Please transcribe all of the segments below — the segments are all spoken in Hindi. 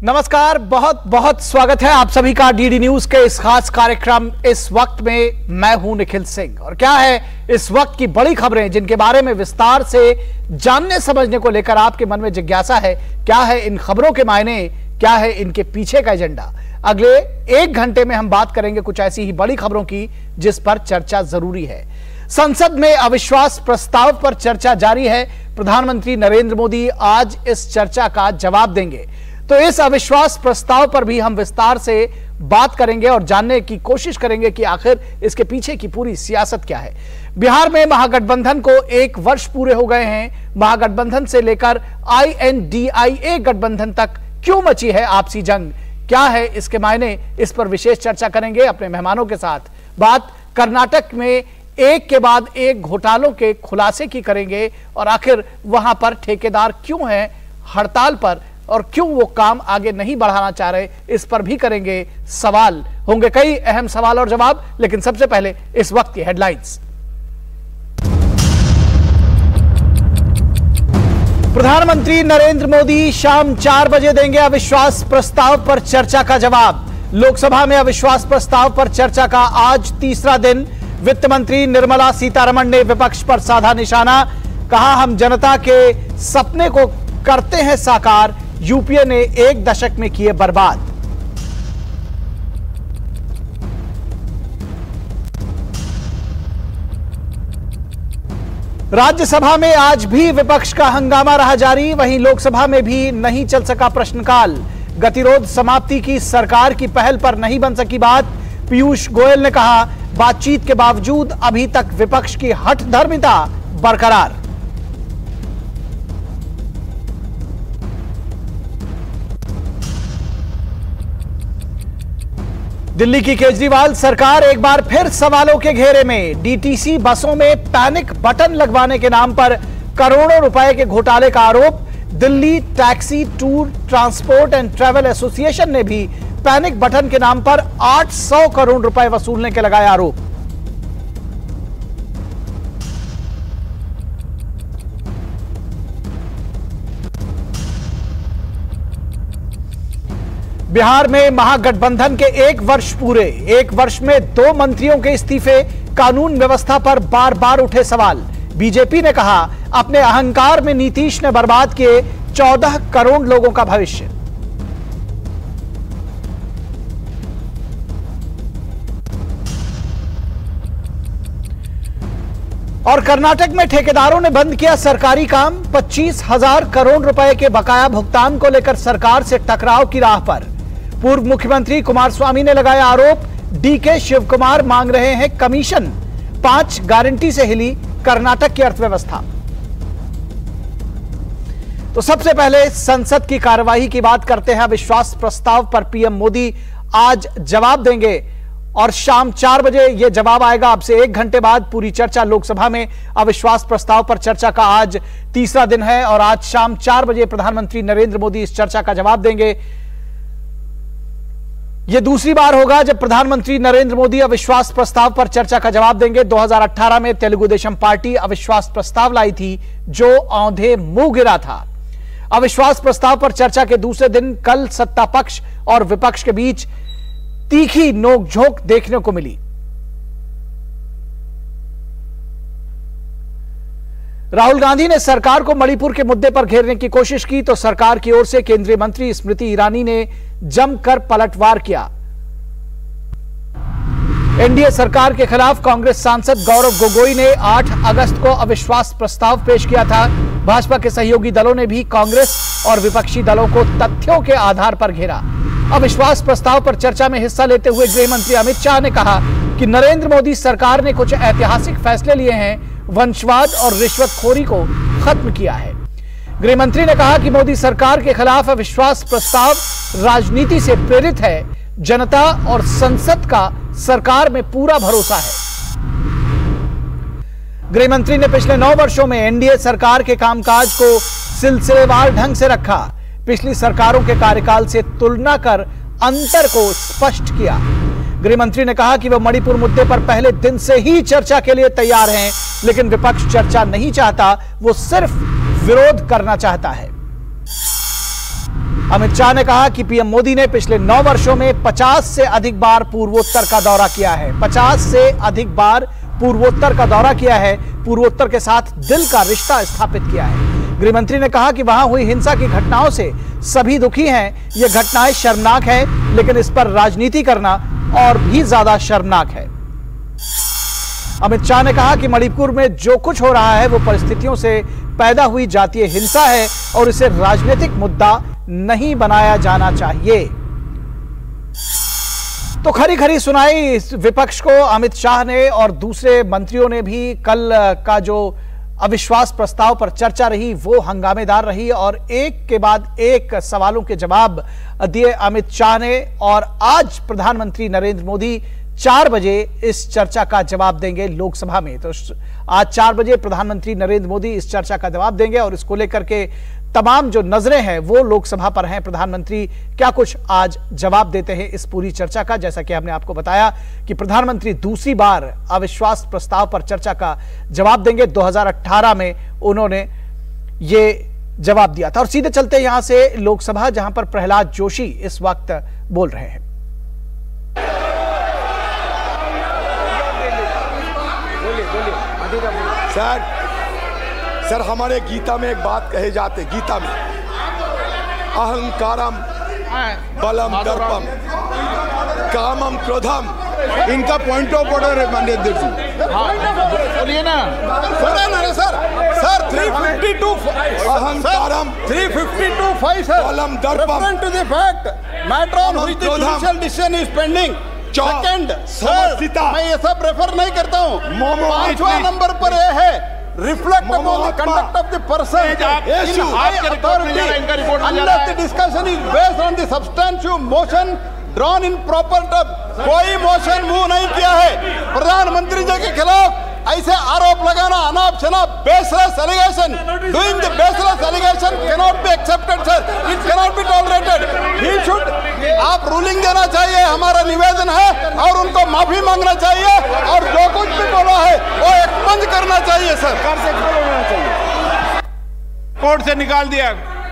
नमस्कार, बहुत बहुत स्वागत है आप सभी का डीडी न्यूज के इस खास कार्यक्रम इस वक्त में। मैं हूं निखिल सिंह और क्या है इस वक्त की बड़ी खबरें जिनके बारे में विस्तार से जानने समझने को लेकर आपके मन में जिज्ञासा है। क्या है इन खबरों के मायने, क्या है इनके पीछे का एजेंडा। अगले 1 घंटे में हम बात करेंगे कुछ ऐसी ही बड़ी खबरों की जिस पर चर्चा जरूरी है। संसद में अविश्वास प्रस्ताव पर चर्चा जारी है। प्रधानमंत्री नरेंद्र मोदी आज इस चर्चा का जवाब देंगे, तो इस अविश्वास प्रस्ताव पर भी हम विस्तार से बात करेंगे और जानने की कोशिश करेंगे कि आखिर इसके पीछे की पूरी सियासत क्या है। बिहार में महागठबंधन को 1 वर्ष पूरे हो गए हैं। महागठबंधन से लेकर INDIA गठबंधन तक क्यों मची है आपसी जंग, क्या है इसके मायने, इस पर विशेष चर्चा करेंगे अपने मेहमानों के साथ। बात कर्नाटक में एक के बाद एक घोटालों के खुलासे की करेंगे और आखिर वहां पर ठेकेदार क्यों हैं हड़ताल पर और क्यों वो काम आगे नहीं बढ़ाना चाह रहे, इस पर भी करेंगे सवाल। होंगे कई अहम सवाल और जवाब, लेकिन सबसे पहले इस वक्त की हेडलाइंस। प्रधानमंत्री नरेंद्र मोदी शाम 4 बजे देंगे अविश्वास प्रस्ताव पर चर्चा का जवाब। लोकसभा में अविश्वास प्रस्ताव पर चर्चा का आज तीसरा दिन। वित्त मंत्री निर्मला सीतारमण ने विपक्ष पर साधा निशाना, कहा हम जनता के सपने को करते हैं साकार, यूपीए ने 1 दशक में किए बर्बाद। राज्यसभा में आज भी विपक्ष का हंगामा रहा जारी, वहीं लोकसभा में भी नहीं चल सका प्रश्नकाल। गतिरोध समाप्ति की सरकार की पहल पर नहीं बन सकी बात। पीयूष गोयल ने कहा बातचीत के बावजूद अभी तक विपक्ष की हठधर्मिता बरकरार। दिल्ली की केजरीवाल सरकार एक बार फिर सवालों के घेरे में। डीटीसी बसों में पैनिक बटन लगवाने के नाम पर करोड़ों रुपए के घोटाले का आरोप। Delhi taxi tour transport and travel association ने भी पैनिक बटन के नाम पर 800 करोड़ रुपए वसूलने के लगाए आरोप। बिहार में महागठबंधन के 1 वर्ष पूरे। 1 वर्ष में 2 मंत्रियों के इस्तीफे, कानून व्यवस्था पर बार बार उठे सवाल। बीजेपी ने कहा अपने अहंकार में नीतीश ने बर्बाद किए 14 करोड़ लोगों का भविष्य। और कर्नाटक में ठेकेदारों ने बंद किया सरकारी काम। 25,000 करोड़ रुपए के बकाया भुगतान को लेकर सरकार से टकराव की राह पर। पूर्व मुख्यमंत्री कुमारस्वामी ने लगाया आरोप, डीके शिवकुमार मांग रहे हैं कमीशन। 5 गारंटी से हिली कर्नाटक की अर्थव्यवस्था। तो सबसे पहले संसद की कार्यवाही की बात करते हैं। अविश्वास प्रस्ताव पर पीएम मोदी आज जवाब देंगे और शाम 4 बजे यह जवाब आएगा। अब से 1 घंटे बाद पूरी चर्चा लोकसभा में अविश्वास प्रस्ताव पर चर्चा का आज तीसरा दिन है और आज शाम 4 बजे प्रधानमंत्री नरेंद्र मोदी इस चर्चा का जवाब देंगे। यह दूसरी बार होगा जब प्रधानमंत्री नरेंद्र मोदी अविश्वास प्रस्ताव पर चर्चा का जवाब देंगे। 2018 में तेलुगु देशम पार्टी अविश्वास प्रस्ताव लाई थी जो औंधे मुंह गिरा था। अविश्वास प्रस्ताव पर चर्चा के दूसरे दिन कल सत्ता पक्ष और विपक्ष के बीच तीखी नोकझोंक देखने को मिली। राहुल गांधी ने सरकार को मणिपुर के मुद्दे पर घेरने की कोशिश की तो सरकार की ओर से केंद्रीय मंत्री स्मृति ईरानी ने जमकर पलटवार किया। एनडीए सरकार के खिलाफ कांग्रेस सांसद गौरव गोगोई ने 8 अगस्त को अविश्वास प्रस्ताव पेश किया था। भाजपा के सहयोगी दलों ने भी कांग्रेस और विपक्षी दलों को तथ्यों के आधार पर घेरा। अविश्वास प्रस्ताव पर चर्चा में हिस्सा लेते हुए गृह मंत्री अमित शाह ने कहा कि नरेंद्र मोदी सरकार ने कुछ ऐतिहासिक फैसले लिए हैं, वंशवाद और रिश्वतखोरी को खत्म किया है। गृह मंत्री ने कहा कि मोदी सरकार के खिलाफ अविश्वास प्रस्ताव राजनीति से प्रेरित है। जनता और संसद का सरकार में पूरा भरोसा है। गृह मंत्री ने पिछले 9 वर्षों में एनडीए सरकार के कामकाज को सिलसिलेवार ढंग से रखा। पिछली सरकारों के कार्यकाल से तुलना कर अंतर को स्पष्ट किया। गृह मंत्री ने कहा कि वह मणिपुर मुद्दे पर पहले दिन से ही चर्चा के लिए तैयार हैं, लेकिन विपक्ष चर्चा नहीं चाहता, वो सिर्फ विरोध करना चाहता है। अमित शाह ने कहा कि पीएम मोदी ने पिछले 9 वर्षों में 50 से अधिक बार पूर्वोत्तर का दौरा किया है। 50 से अधिक बार पूर्वोत्तर का दौरा किया है, पूर्वोत्तर के साथ दिल का रिश्ता स्थापित किया है। गृहमंत्री ने कहा कि वहां हुई हिंसा की घटनाओं से सभी दुखी हैं। ये घटनाएं शर्मनाक है, लेकिन इस पर राजनीति करना और भी ज्यादा शर्मनाक है। अमित शाह ने कहा कि मणिपुर में जो कुछ हो रहा है वो परिस्थितियों से पैदा हुई जातीय हिंसा है और इसे राजनीतिक मुद्दा नहीं बनाया जाना चाहिए। तो खरी खरी सुनाई विपक्ष को अमित शाह ने और दूसरे मंत्रियों ने भी। कल का जो अविश्वास प्रस्ताव पर चर्चा रही वो हंगामेदार रही और एक के बाद एक सवालों के जवाब दिए अमित शाह ने। और आज प्रधानमंत्री नरेंद्र मोदी 4 बजे इस चर्चा का जवाब देंगे लोकसभा में। तो आज 4 बजे प्रधानमंत्री नरेंद्र मोदी इस चर्चा का जवाब देंगे और इसको लेकर के तमाम जो नजरें हैं वो लोकसभा पर हैं। प्रधानमंत्री क्या कुछ आज जवाब देते हैं इस पूरी चर्चा का। जैसा कि हमने आपको बताया कि प्रधानमंत्री दूसरी बार अविश्वास प्रस्ताव पर चर्चा का जवाब देंगे। 2018 में उन्होंने ये जवाब दिया था। और सीधे चलते यहां से लोकसभा, जहां पर प्रहलाद जोशी इस वक्त बोल रहे हैं। सर हमारे गीता में एक बात कहे जाते, गीता में अहंकारम बलम दर्पम कामम क्रोधम। इनका पॉइंट ऑफ ऑर्डर है माननीय अध्यक्ष जी। बोलिए ना सर 352 अहंकारम 352 सर बलम दर्पम to the fact matter on which the judicial decision is pending. Second sir मैं ये सब रेफर नहीं करता हूँ। 5वां नंबर पर ये है reflect upon the conduct of the person in high authority unless the discussion is based on the substantive motion drawn in proper terms। कोई मोशन मूव नहीं किया है। प्रधानमंत्री जी के खिलाफ ऐसे आरोप लगाना अनाप शनाप baseless allegation, doing the baseless allegation cannot be accepted sir, it cannot be tolerated. He should आप रूलिंग देना चाहिए, हमारा निवेदन है, और उनको माफी मांगना चाहिए और जो कुछ भी बोला है वो एक्सपंज करना चाहिए सर। कोर्ट से निकाल दिया,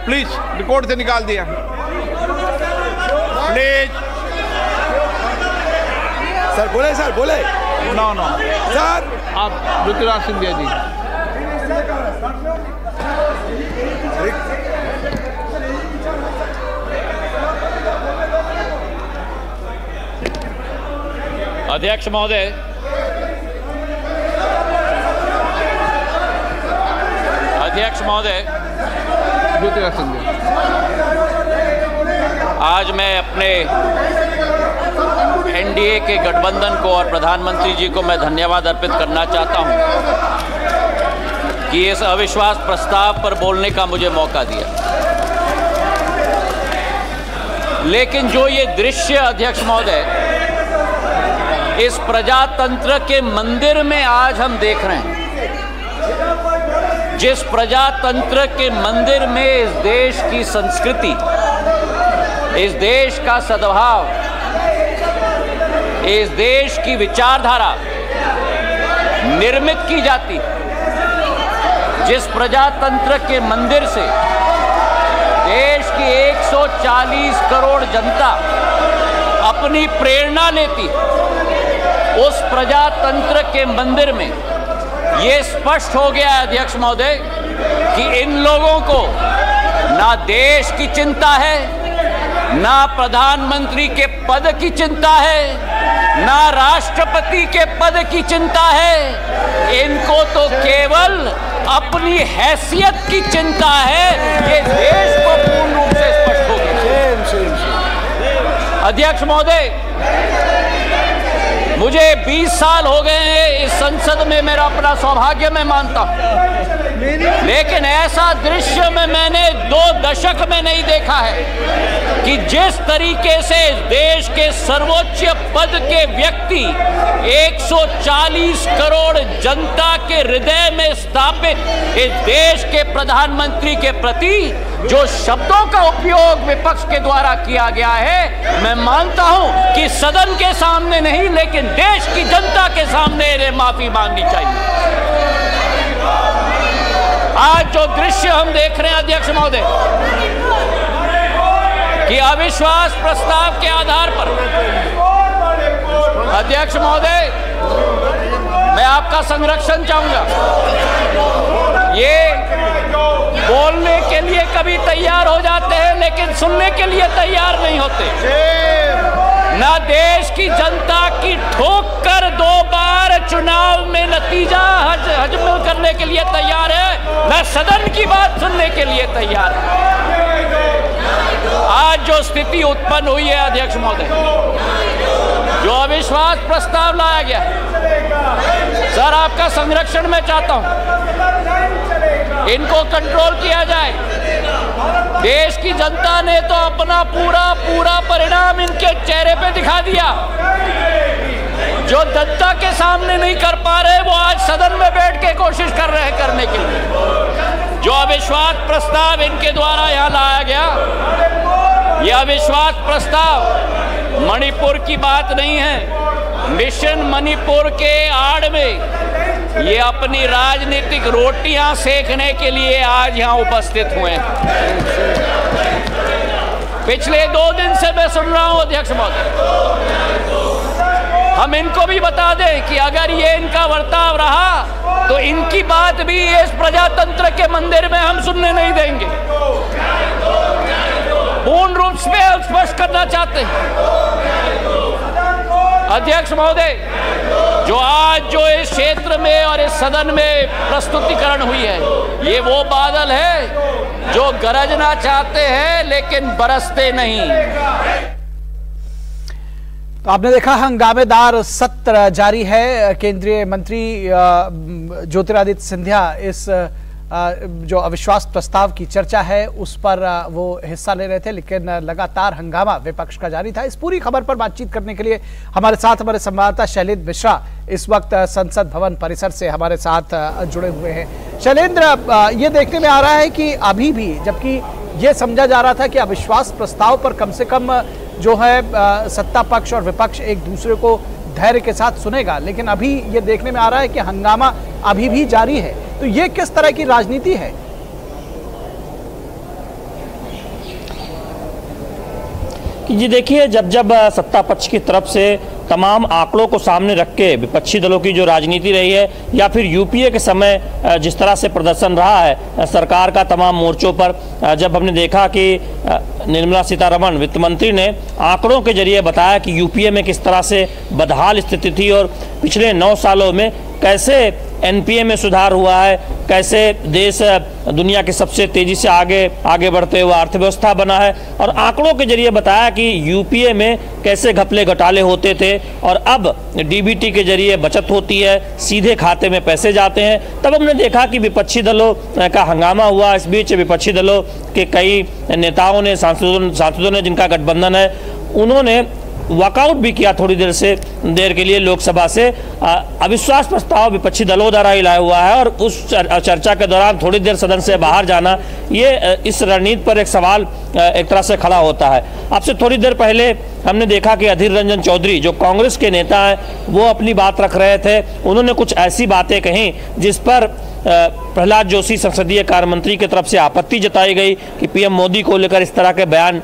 प्लीज कोर्ट से निकाल दिया प्लीज। सर बोले नो सर आप ऋतुराज सिंधिया जी। अध्यक्ष महोदय, ऋतुराज सिंधिया, आज मैं अपने एनडीए के गठबंधन को और प्रधानमंत्री जी को मैं धन्यवाद अर्पित करना चाहता हूं कि इस अविश्वास प्रस्ताव पर बोलने का मुझे मौका दिया। लेकिन जो ये दृश्य अध्यक्ष महोदय इस प्रजातंत्र के मंदिर में आज हम देख रहे हैं, जिस प्रजातंत्र के मंदिर में इस देश की संस्कृति, इस देश का सद्भाव, इस देश की विचारधारा निर्मित की जाती, जिस प्रजातंत्र के मंदिर से देश की 140 करोड़ जनता अपनी प्रेरणा लेती, उस प्रजातंत्र के मंदिर में ये स्पष्ट हो गया है अध्यक्ष महोदय कि इन लोगों को ना देश की चिंता है, ना प्रधानमंत्री के पद की चिंता है, ना राष्ट्रपति के पद की चिंता है। इनको तो केवल अपनी हैसियत की चिंता है। ये देश को पूर्ण रूप से स्पष्ट हो गया। अध्यक्ष महोदय, मुझे 20 साल हो गए हैं इस संसद में, मेरा अपना सौभाग्य मैं मानता हूं, लेकिन ऐसा दृश्य में मैंने 2 दशक में नहीं देखा है कि जिस तरीके से देश के सर्वोच्च पद के व्यक्ति 140 करोड़ जनता के हृदय में स्थापित इस देश के प्रधानमंत्री के प्रति जो शब्दों का उपयोग विपक्ष के द्वारा किया गया है, मैं मानता हूं कि सदन के सामने नहीं लेकिन देश की जनता के सामने इन्हें माफी मांगनी चाहिए। आज जो दृश्य हम देख रहे हैं अध्यक्ष महोदय, कि अविश्वास प्रस्ताव के आधार पर अध्यक्ष महोदय, मैं आपका संरक्षण चाहूंगा। ये बोलने के लिए कभी तैयार हो जाते हैं लेकिन सुनने के लिए तैयार नहीं होते। ना देश की जनता की ठोक कर 2 बार चुनाव में नतीजा हजम करने के लिए तैयार है, ना सदन की बात सुनने के लिए तैयार है। आज जो स्थिति उत्पन्न हुई है अध्यक्ष महोदय, जो अविश्वास प्रस्ताव लाया गया, सर आपका संरक्षण मैं चाहता हूं, इनको कंट्रोल किया जाए। देश की जनता ने तो अपना पूरा परिणाम इनके चेहरे पे दिखा दिया। जो जनता के सामने नहीं कर पा रहे वो आज सदन में बैठ के कोशिश कर रहे हैं करने के लिए। जो अविश्वास प्रस्ताव इनके द्वारा यहाँ लाया गया, यह अविश्वास प्रस्ताव मणिपुर की बात नहीं है। मिशन मणिपुर के आड़ में ये अपनी राजनीतिक रोटियां सेकने के लिए आज यहां उपस्थित हुए हैं। पिछले 2 दिन से मैं सुन रहा हूं अध्यक्ष महोदय, हम इनको भी बता दें कि अगर ये इनका बर्ताव रहा तो इनकी बात भी इस प्रजातंत्र के मंदिर में हम सुनने नहीं देंगे। पूर्ण रूप से स्पष्ट करना चाहते हैं अध्यक्ष महोदय, जो इस क्षेत्र में और इस सदन में प्रस्तुतिकरण हुई है, ये वो बादल है जो गरजना चाहते हैं लेकिन बरसते नहीं। तो आपने देखा हंगामेदार सत्र जारी है। केंद्रीय मंत्री ज्योतिरादित्य सिंधिया इस जो अविश्वास प्रस्ताव की चर्चा है उस पर वो हिस्सा ले रहे थे, लेकिन लगातार हंगामा विपक्ष का जारी था। इस पूरी खबर पर बातचीत करने के लिए हमारे साथ हमारे संवाददाता शैलेंद्र मिश्रा इस वक्त संसद भवन परिसर से हमारे साथ जुड़े हुए हैं। शैलेंद्र, ये देखने में आ रहा है कि अभी भी, जबकि ये समझा जा रहा था कि अविश्वास प्रस्ताव पर कम से कम जो है सत्ता पक्ष और विपक्ष एक दूसरे को धैर्य के साथ सुनेगा, लेकिन अभी ये देखने में आ रहा है कि हंगामा अभी भी जारी है। तो ये किस तरह की राजनीति है? कि जी देखिए, जब सत्ता पक्ष की तरफ से तमाम आंकड़ों को सामने रख के विपक्षी दलों की जो राजनीति रही है, या फिर यूपीए के समय जिस तरह से प्रदर्शन रहा है सरकार का तमाम मोर्चों पर, जब हमने देखा कि निर्मला सीतारमण वित्त मंत्री ने आंकड़ों के जरिए बताया कि यूपीए में किस तरह से बदहाल स्थिति थी और पिछले 9 सालों में कैसे एनपीए में सुधार हुआ है, कैसे देश दुनिया के सबसे तेजी से आगे बढ़ते हुए अर्थव्यवस्था बना है, और आंकड़ों के जरिए बताया कि यूपीए में कैसे घपले घोटाले होते थे और अब डीबीटी के जरिए बचत होती है, सीधे खाते में पैसे जाते हैं। तब हमने देखा कि विपक्षी दलों का हंगामा हुआ। इस बीच विपक्षी दलों के कई नेताओं ने, सांसदों ने, जिनका गठबंधन है, उन्होंने वॉकआउट भी किया थोड़ी देर के लिए लोकसभा से। अविश्वास प्रस्ताव विपक्षी दलों द्वारा ही लाया हुआ है और उस चर्चा के दौरान थोड़ी देर सदन से बाहर जाना, ये इस रणनीति पर एक सवाल एक तरह से खड़ा होता है। आपसे थोड़ी देर पहले हमने देखा कि अधीर रंजन चौधरी जो कांग्रेस के नेता हैं, वो अपनी बात रख रहे थे। उन्होंने कुछ ऐसी बातें कही जिस पर प्रहलाद जोशी संसदीय कार्य मंत्री की तरफ से आपत्ति जताई गई कि पीएम मोदी को लेकर इस तरह के बयान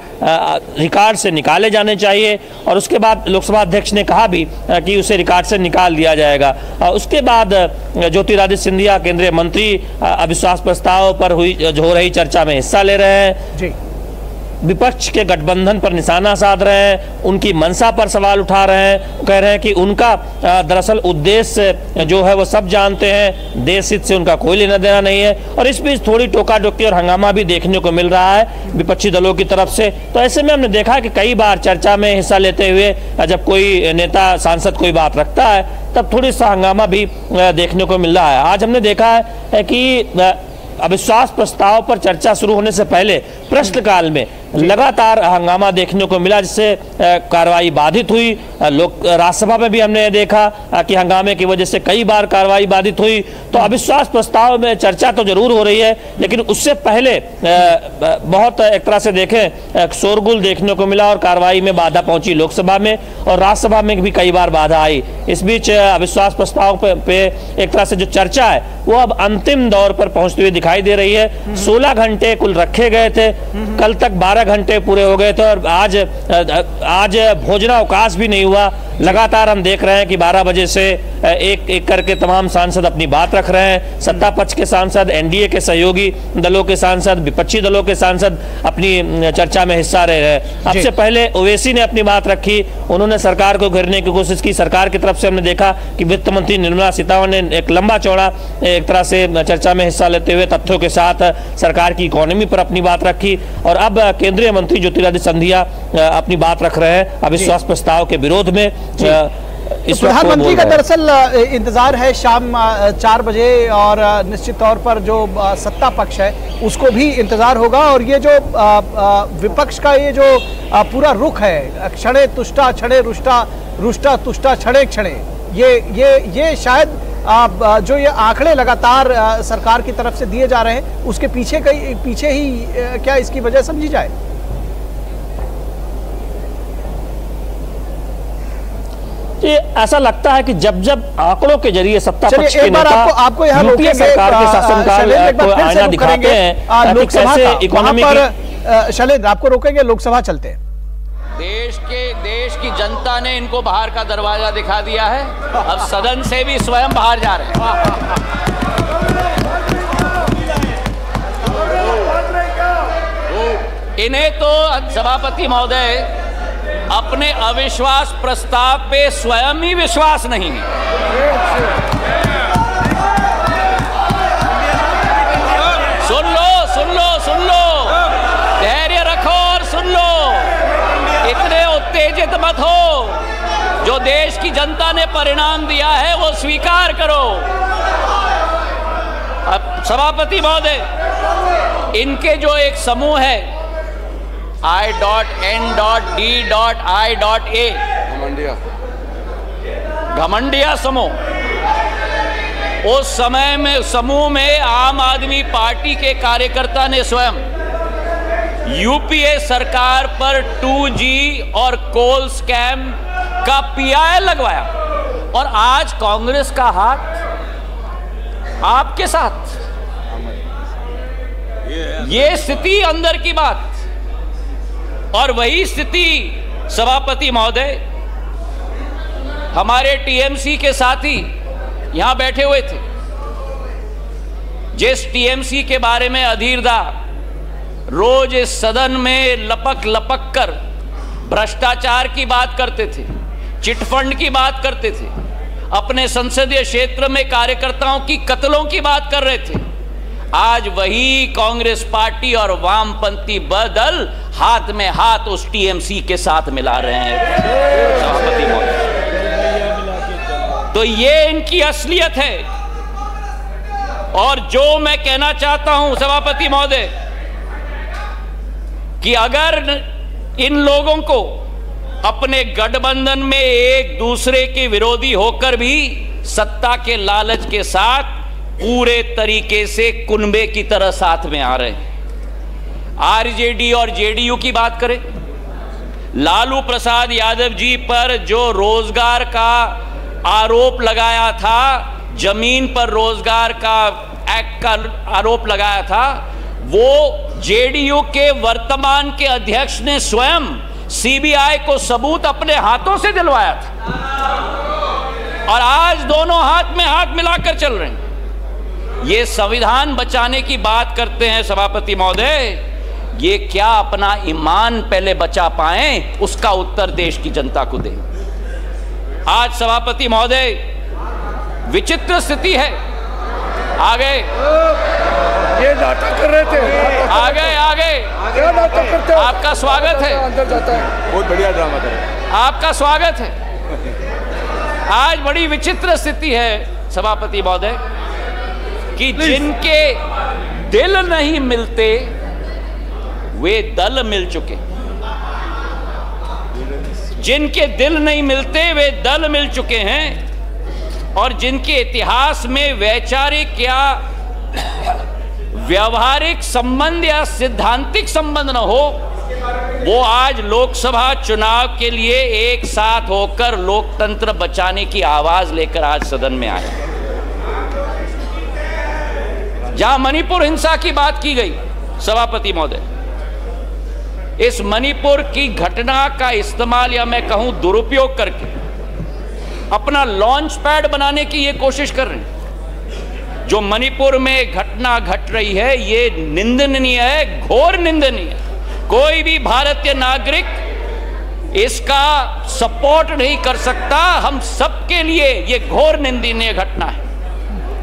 रिकॉर्ड से निकाले जाने चाहिए, और उसके बाद लोकसभा अध्यक्ष ने कहा भी कि उसे रिकॉर्ड से निकाल दिया जाएगा। उसके बाद ज्योतिरादित्य सिंधिया केंद्रीय मंत्री अविश्वास प्रस्ताव पर हो रही चर्चा में हिस्सा ले रहे हैं जी। विपक्ष के गठबंधन पर निशाना साध रहे हैं, उनकी मंशा पर सवाल उठा रहे हैं, कह रहे हैं कि उनका दरअसल उद्देश्य जो है वो सब जानते हैं, देश हित से उनका कोई लेना देना नहीं है। और इस बीच थोड़ी टोका टोकी और हंगामा भी देखने को मिल रहा है विपक्षी दलों की तरफ से। तो ऐसे में हमने देखा कि कई बार चर्चा में हिस्सा लेते हुए जब कोई नेता सांसद कोई बात रखता है तब थोड़ी सा हंगामा भी देखने को मिल रहा है। आज हमने देखा है कि अविश्वास प्रस्ताव पर चर्चा शुरू होने से पहले प्रश्नकाल में लगातार हंगामा देखने को मिला, जिससे कार्रवाई बाधित हुई। राज्यसभा में भी हमने देखा कि हंगामे की वजह से कई बार कार्रवाई बाधित हुई। तो अविश्वास प्रस्ताव में चर्चा तो जरूर हो रही है, लेकिन उससे पहले बहुत एक तरह से देखें शोरगुल देखने को मिला और कार्रवाई में बाधा पहुंची लोकसभा में, और राज्यसभा में भी कई बार बाधा आई। इस बीच अविश्वास प्रस्ताव पे एक तरह से जो चर्चा है वो अब अंतिम दौर पर पहुंचती हुई दिखाई दे रही है। 16 घंटे कुल रखे गए थे, कल तक 12 11 घंटे पूरे हो गए थे और आज भोजनावकाश भी नहीं हुआ। लगातार हम देख रहे हैं कि 12 बजे से एक एक करके तमाम सांसद अपनी बात रख रहे हैं। सत्ता पक्ष के सांसद, एनडीए के सहयोगी दलों के सांसद, विपक्षी दलों के सांसद अपनी चर्चा में हिस्सा ले रहे हैं। अब से पहले ओवैसी ने अपनी बात रखी, उन्होंने सरकार को घेरने की कोशिश की। सरकार की तरफ से हमने देखा कि वित्त मंत्री निर्मला सीतारमण ने एक लंबा चौड़ा एक तरह से चर्चा में हिस्सा लेते हुए तथ्यों के साथ सरकार की इकोनॉमी पर अपनी बात रखी। और अब केंद्रीय मंत्री ज्योतिरादित्य सिंधिया अपनी बात रख रहे हैं अविश्वास प्रस्ताव के विरोध में। प्रधानमंत्री का दरअसल इंतजार है शाम 4 बजे और निश्चित तौर पर जो सत्ता पक्ष है उसको भी इंतजार होगा। और ये जो विपक्ष का ये जो पूरा रुख है, क्षणे तुष्टा क्षणे रुष्टा, रुष्टा तुष्टा क्षणे क्षणे, ये शायद जो ये आंकड़े लगातार सरकार की तरफ से दिए जा रहे हैं उसके पीछे ही क्या इसकी वजह समझी जाए? ये ऐसा लगता है कि जब जब आंकड़ों के जरिए सत्ता पक्ष के नेता आपको यहाँ यूपीए सरकार के शासनकाल को आईना दिखाते हैं, लोकसभा कैसे इकोनॉमी शैलेंद्र आपको रोकेंगे, लोकसभा चलते हैं। देश की जनता ने इनको बाहर का दरवाजा दिखा दिया है, अब सदन से भी स्वयं बाहर जा रहे हैं। इन्हें तो सभापति महोदय अपने अविश्वास प्रस्ताव पे स्वयं ही विश्वास नहीं है। सुन लो, धैर्य रखो और सुन लो, इतने उत्तेजित मत हो। जो देश की जनता ने परिणाम दिया है वो स्वीकार करो। अब सभापति महोदय, इनके जो एक समूह है I.N.D.I.A घमंडिया समूह, उस समय में समूह में आम आदमी पार्टी के कार्यकर्ता ने स्वयं यूपीए सरकार पर 2G और कोल स्कैम का PI लगवाया और आज कांग्रेस का हाथ आपके साथ। ये स्थिति अंदर की बात। और वही स्थिति सभापति महोदय हमारे टीएमसी के साथी यहां बैठे हुए थे, जिस टीएमसी के बारे में अधीर दा रोज इस सदन में लपक कर भ्रष्टाचार की बात करते थे, चिटफंड की बात करते थे, अपने संसदीय क्षेत्र में कार्यकर्ताओं की कत्लों की बात कर रहे थे। आज वही कांग्रेस पार्टी और वामपंथी दल हाथ में हाथ उस टीएमसी के साथ मिला रहे हैं सभापति महोदय। तो ये इनकी असलियत है। और जो मैं कहना चाहता हूं सभापति महोदय कि अगर इन लोगों को अपने गठबंधन में एक दूसरे के विरोधी होकर भी सत्ता के लालच के साथ पूरे तरीके से कुनबे की तरह साथ में आ रहे हैं। आरजेडी और जेडीयू की बात करें, लालू प्रसाद यादव जी पर जो रोजगार का आरोप लगाया था, जमीन पर रोजगार का एक्ट का आरोप लगाया था, वो जेडीयू के वर्तमान के अध्यक्ष ने स्वयं सीबीआई को सबूत अपने हाथों से दिलवाया था और आज दोनों हाथ में हाथ मिलाकर चल रहे हैं। ये संविधान बचाने की बात करते हैं सभापति महोदय, ये क्या अपना ईमान पहले बचा पाएं उसका उत्तर देश की जनता को दें। आज सभापति महोदय विचित्र स्थिति है। आगे ये नाटक कर रहे थे, आगे क्या नाटक करते हो? आपका स्वागत है, अंदर जाता है, बहुत बढ़िया ड्रामा कर रहे हैं। आपका स्वागत है। आज बड़ी विचित्र स्थिति है सभापति महोदय कि जिनके दिल नहीं मिलते वे दल मिल चुके, जिनके दिल नहीं मिलते वे दल मिल चुके हैं और जिनके इतिहास में वैचारिक या व्यवहारिक संबंध या सिद्धांतिक संबंध न हो, वो आज लोकसभा चुनाव के लिए एक साथ होकर लोकतंत्र बचाने की आवाज लेकर आज सदन में आए। जहां मणिपुर हिंसा की बात की गई सभापति महोदय, इस मणिपुर की घटना का इस्तेमाल या मैं कहूं दुरुपयोग करके अपना लॉन्च पैड बनाने की ये कोशिश कर रहे हैं। जो मणिपुर में घटना घट रही है ये निंदनीय है, घोर निंदनीय है। कोई भी भारतीय नागरिक इसका सपोर्ट नहीं कर सकता। हम सबके लिए ये घोर निंदनीय घटना है।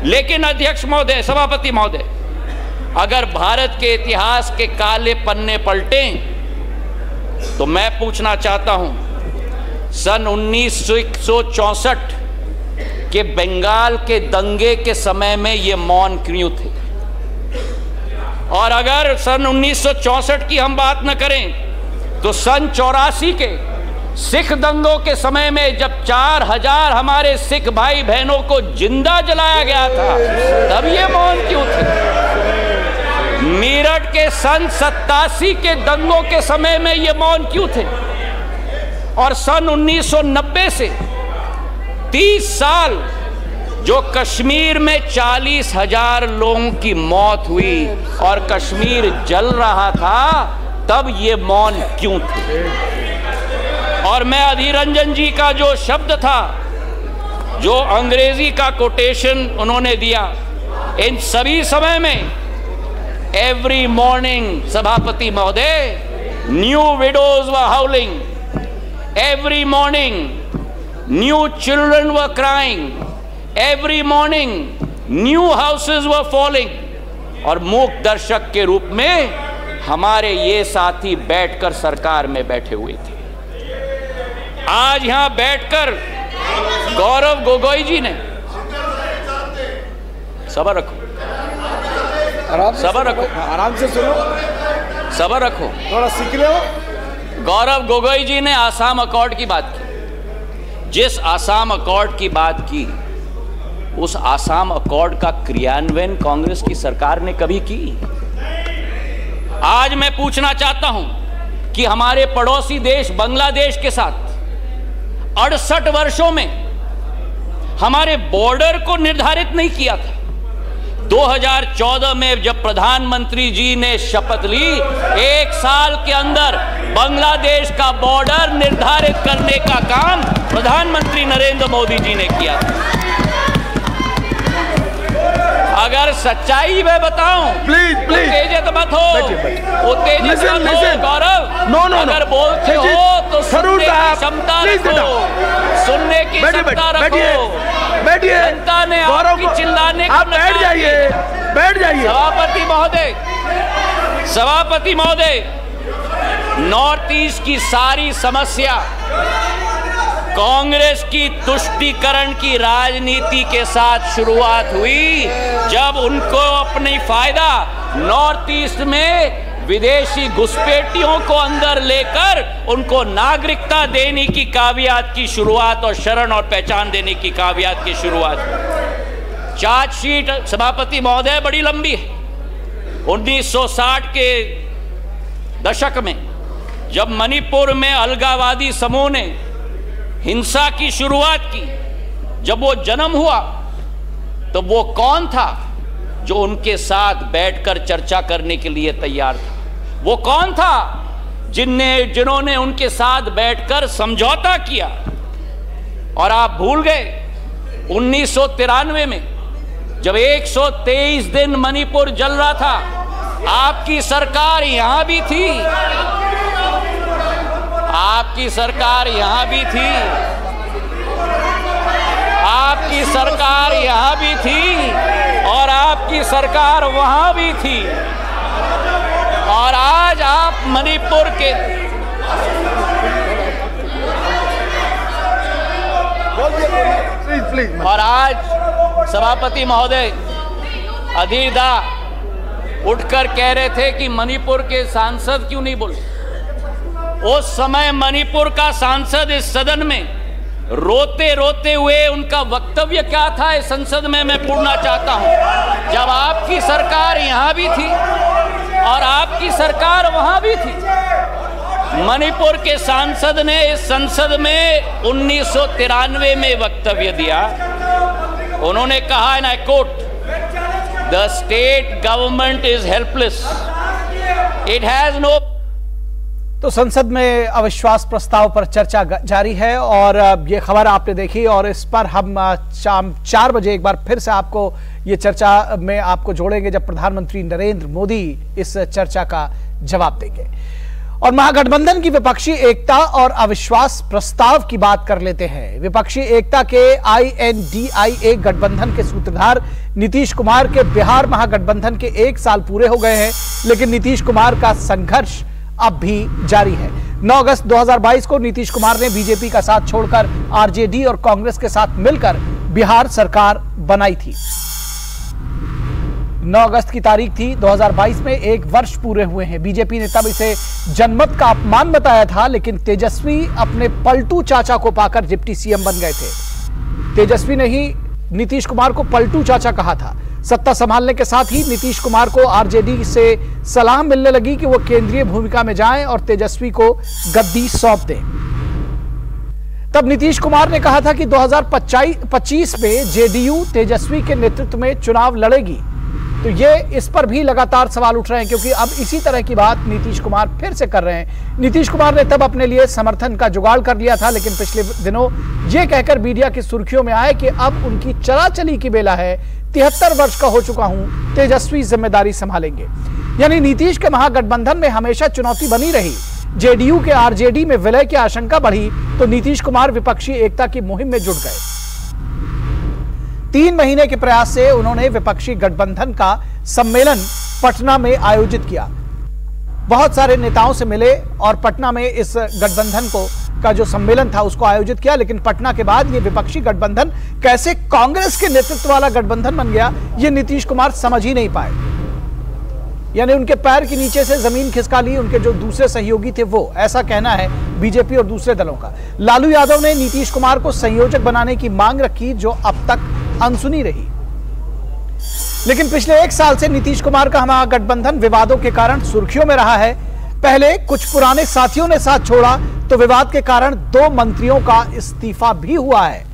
लेकिन अध्यक्ष महोदय, सभापति महोदय, अगर भारत के इतिहास के काले पन्ने पलटें तो मैं पूछना चाहता हूं, सन 1964 के बंगाल के दंगे के समय में ये मौन क्यों थे? और अगर सन 1964 की हम बात न करें तो सन 84 के सिख दंगों के समय में जब 4000 हमारे सिख भाई बहनों को जिंदा जलाया गया था, तब ये मौन क्यों थे? मेरठ के सन 87 के दंगों के समय में ये मौन क्यों थे? और सन 1990 से 30 साल जो कश्मीर में 40,000 लोगों की मौत हुई और कश्मीर जल रहा था, तब ये मौन क्यों थे? और मैं अधीर रंजन जी का जो शब्द था, जो अंग्रेजी का कोटेशन उन्होंने दिया, इन सभी समय में एवरी मॉर्निंग, सभापति महोदय, new widows were हाउलिंग, every morning new children were crying, every morning new houses were falling. और मूक दर्शक के रूप में हमारे ये साथी बैठकर सरकार में बैठे हुए थे। आज यहां बैठकर गौरव गोगोई जी ने, सबर रखो, सबर रखो, आराम से सुनो, सबर रखो, थोड़ा सीख लो। गौरव गोगोई जी ने आसाम अकॉर्ड की बात की। जिस आसाम अकॉर्ड की बात की, उस आसाम अकॉर्ड का क्रियान्वयन कांग्रेस की सरकार ने कभी की? आज मैं पूछना चाहता हूं कि हमारे पड़ोसी देश बांग्लादेश के साथ 68 वर्षों में हमारे बॉर्डर को निर्धारित नहीं किया था। 2014 में जब प्रधानमंत्री जी ने शपथ ली, 1 साल के अंदर बांग्लादेश का बॉर्डर निर्धारित करने का काम प्रधानमंत्री नरेंद्र मोदी जी ने किया था। अगर सच्चाई मैं बताऊं, प्लीज उत्तेजित मत हो, उत्तेजित मत हो गौरव। नो अगर बोलते हो तो सुनने की क्षमता रखो, सुनने की क्षमता रखो। बैठिए, जनता ने आपकी चिल्लाने को बैठ जाइए, बैठ जाइए। सभापति महोदय, सभापति महोदय, नॉर्थ ईस्ट की सारी समस्या कांग्रेस की तुष्टीकरण की राजनीति के साथ शुरुआत हुई, जब उनको अपनी फायदा नॉर्थ ईस्ट में विदेशी घुसपैठियों को अंदर लेकर उनको नागरिकता देने की कावियात की शुरुआत और शरण और पहचान देने की कावियात की शुरुआत। चार्जशीट सभापति महोदय बड़ी लंबी है। 1960 के दशक में जब मणिपुर में अलगाववादी समूह ने हिंसा की शुरुआत की, जब वो जन्म हुआ तो वो कौन था जो उनके साथ बैठकर चर्चा करने के लिए तैयार था? वो कौन था जिन्होंने उनके साथ बैठकर समझौता किया? और आप भूल गए 1993 में जब 123 दिन मणिपुर जल रहा था, आपकी सरकार यहां भी थी, आपकी सरकार यहां भी थी, आपकी सरकार यहां भी थी और आपकी सरकार वहां भी थी। और आज आप मणिपुर के और आज सभापति महोदय अधीर दा उठकर कह रहे थे कि मणिपुर के सांसद क्यों नहीं बोले। उस समय मणिपुर का सांसद इस सदन में रोते रोते हुए उनका वक्तव्य क्या था इस संसद में मैं पूछना चाहता हूं। जब आपकी सरकार यहां भी थी और आपकी सरकार वहां भी थी, मणिपुर के सांसद ने इस संसद में 1993 में वक्तव्य दिया। उन्होंने कहा, and I quote, the state government is helpless, it has no तो संसद में अविश्वास प्रस्ताव पर चर्चा जारी है और ये खबर आपने देखी और इस पर हम शाम 4 बजे एक बार फिर से आपको ये चर्चा में आपको जोड़ेंगे जब प्रधानमंत्री नरेंद्र मोदी इस चर्चा का जवाब देंगे। और महागठबंधन की विपक्षी एकता और अविश्वास प्रस्ताव की बात कर लेते हैं। विपक्षी एकता के INDIA गठबंधन के सूत्रधार नीतीश कुमार के बिहार महागठबंधन के 1 साल पूरे हो गए हैं, लेकिन नीतीश कुमार का संघर्ष अब भी जारी है। 9 अगस्त 2022 को नीतीश कुमार ने बीजेपी का साथ छोड़कर RJD और कांग्रेस के साथ मिलकर बिहार सरकार बनाई थी। 9 अगस्त की तारीख थी, 2022 में 1 वर्ष पूरे हुए हैं। बीजेपी ने तब इसे जनमत का अपमान बताया था, लेकिन तेजस्वी अपने पलटू चाचा को पाकर डिप्टी CM बन गए थे। तेजस्वी ने ही नीतीश कुमार को पलटू चाचा कहा था। सत्ता संभालने के साथ ही नीतीश कुमार को RJD से सलाह मिलने लगी कि वो केंद्रीय भूमिका में जाएं और तेजस्वी को गद्दी सौंप दें। तब नीतीश कुमार ने कहा था कि 2025 में JDU तेजस्वी के नेतृत्व में चुनाव लड़ेगी। तो ये इस पर भी लगातार सवाल उठ रहे हैं, क्योंकि अब इसी तरह की बात नीतीश कुमार फिर से कर रहे हैं। नीतीश कुमार ने तब अपने लिए समर्थन का जुगाड़ कर लिया था, लेकिन पिछले दिनों ये कहकर मीडिया की सुर्खियों में आए कि अब उनकी चला-चली की बेला है, 73 वर्ष का हो चुका हूं, तेजस्वी जिम्मेदारी संभालेंगे। यानी नीतीश के महागठबंधन में हमेशा चुनौती बनी रही। JDU के RJD में विलय की आशंका बढ़ी तो नीतीश कुमार विपक्षी एकता की मुहिम में जुट गए। 3 महीने के प्रयास से उन्होंने विपक्षी गठबंधन का सम्मेलन पटना में आयोजित किया। बहुत सारे नेताओं से मिले और पटना में इस गठबंधन का जो सम्मेलन था उसको आयोजित किया। लेकिन पटना के बाद ये विपक्षी गठबंधन कैसे कांग्रेस के नेतृत्व वाला गठबंधन बन गया, ये नीतीश कुमार समझ ही नहीं पाए। यानी उनके पैर के नीचे से जमीन खिसका ली उनके जो दूसरे सहयोगी थे वो, ऐसा कहना है बीजेपी और दूसरे दलों का। लालू यादव ने नीतीश कुमार को संयोजक बनाने की मांग रखी, जो अब तक अनसुनी रही। लेकिन पिछले 1 साल से नीतीश कुमार का महागठबंधन विवादों के कारण सुर्खियों में रहा है। पहले कुछ पुराने साथियों ने साथ छोड़ा तो विवाद के कारण 2 मंत्रियों का इस्तीफा भी हुआ है।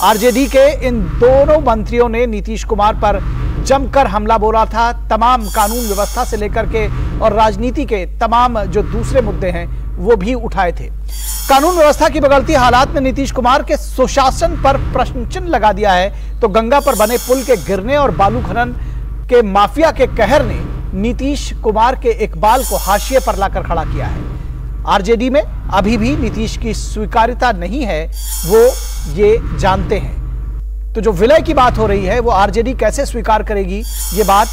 RJD के इन दोनों मंत्रियों ने नीतीश कुमार पर जमकर हमला बोला था। तमाम कानून व्यवस्था से लेकर के और राजनीति के तमाम जो दूसरे मुद्दे हैं वो भी उठाए थे। कानून व्यवस्था की बगड़ती हालात में नीतीश कुमार के सुशासन पर प्रश्न चिन्ह लगा दिया है तो गंगा पर बने पुल के गिरने और बालू खनन के माफिया के कहर ने नीतीश कुमार के इकबाल को हाशिए पर लाकर खड़ा किया है। RJD में अभी भी नीतीश की स्वीकार्यता नहीं है, वो ये जानते हैं। तो जो विलय की बात हो रही है वो RJD कैसे स्वीकार करेगी, ये बात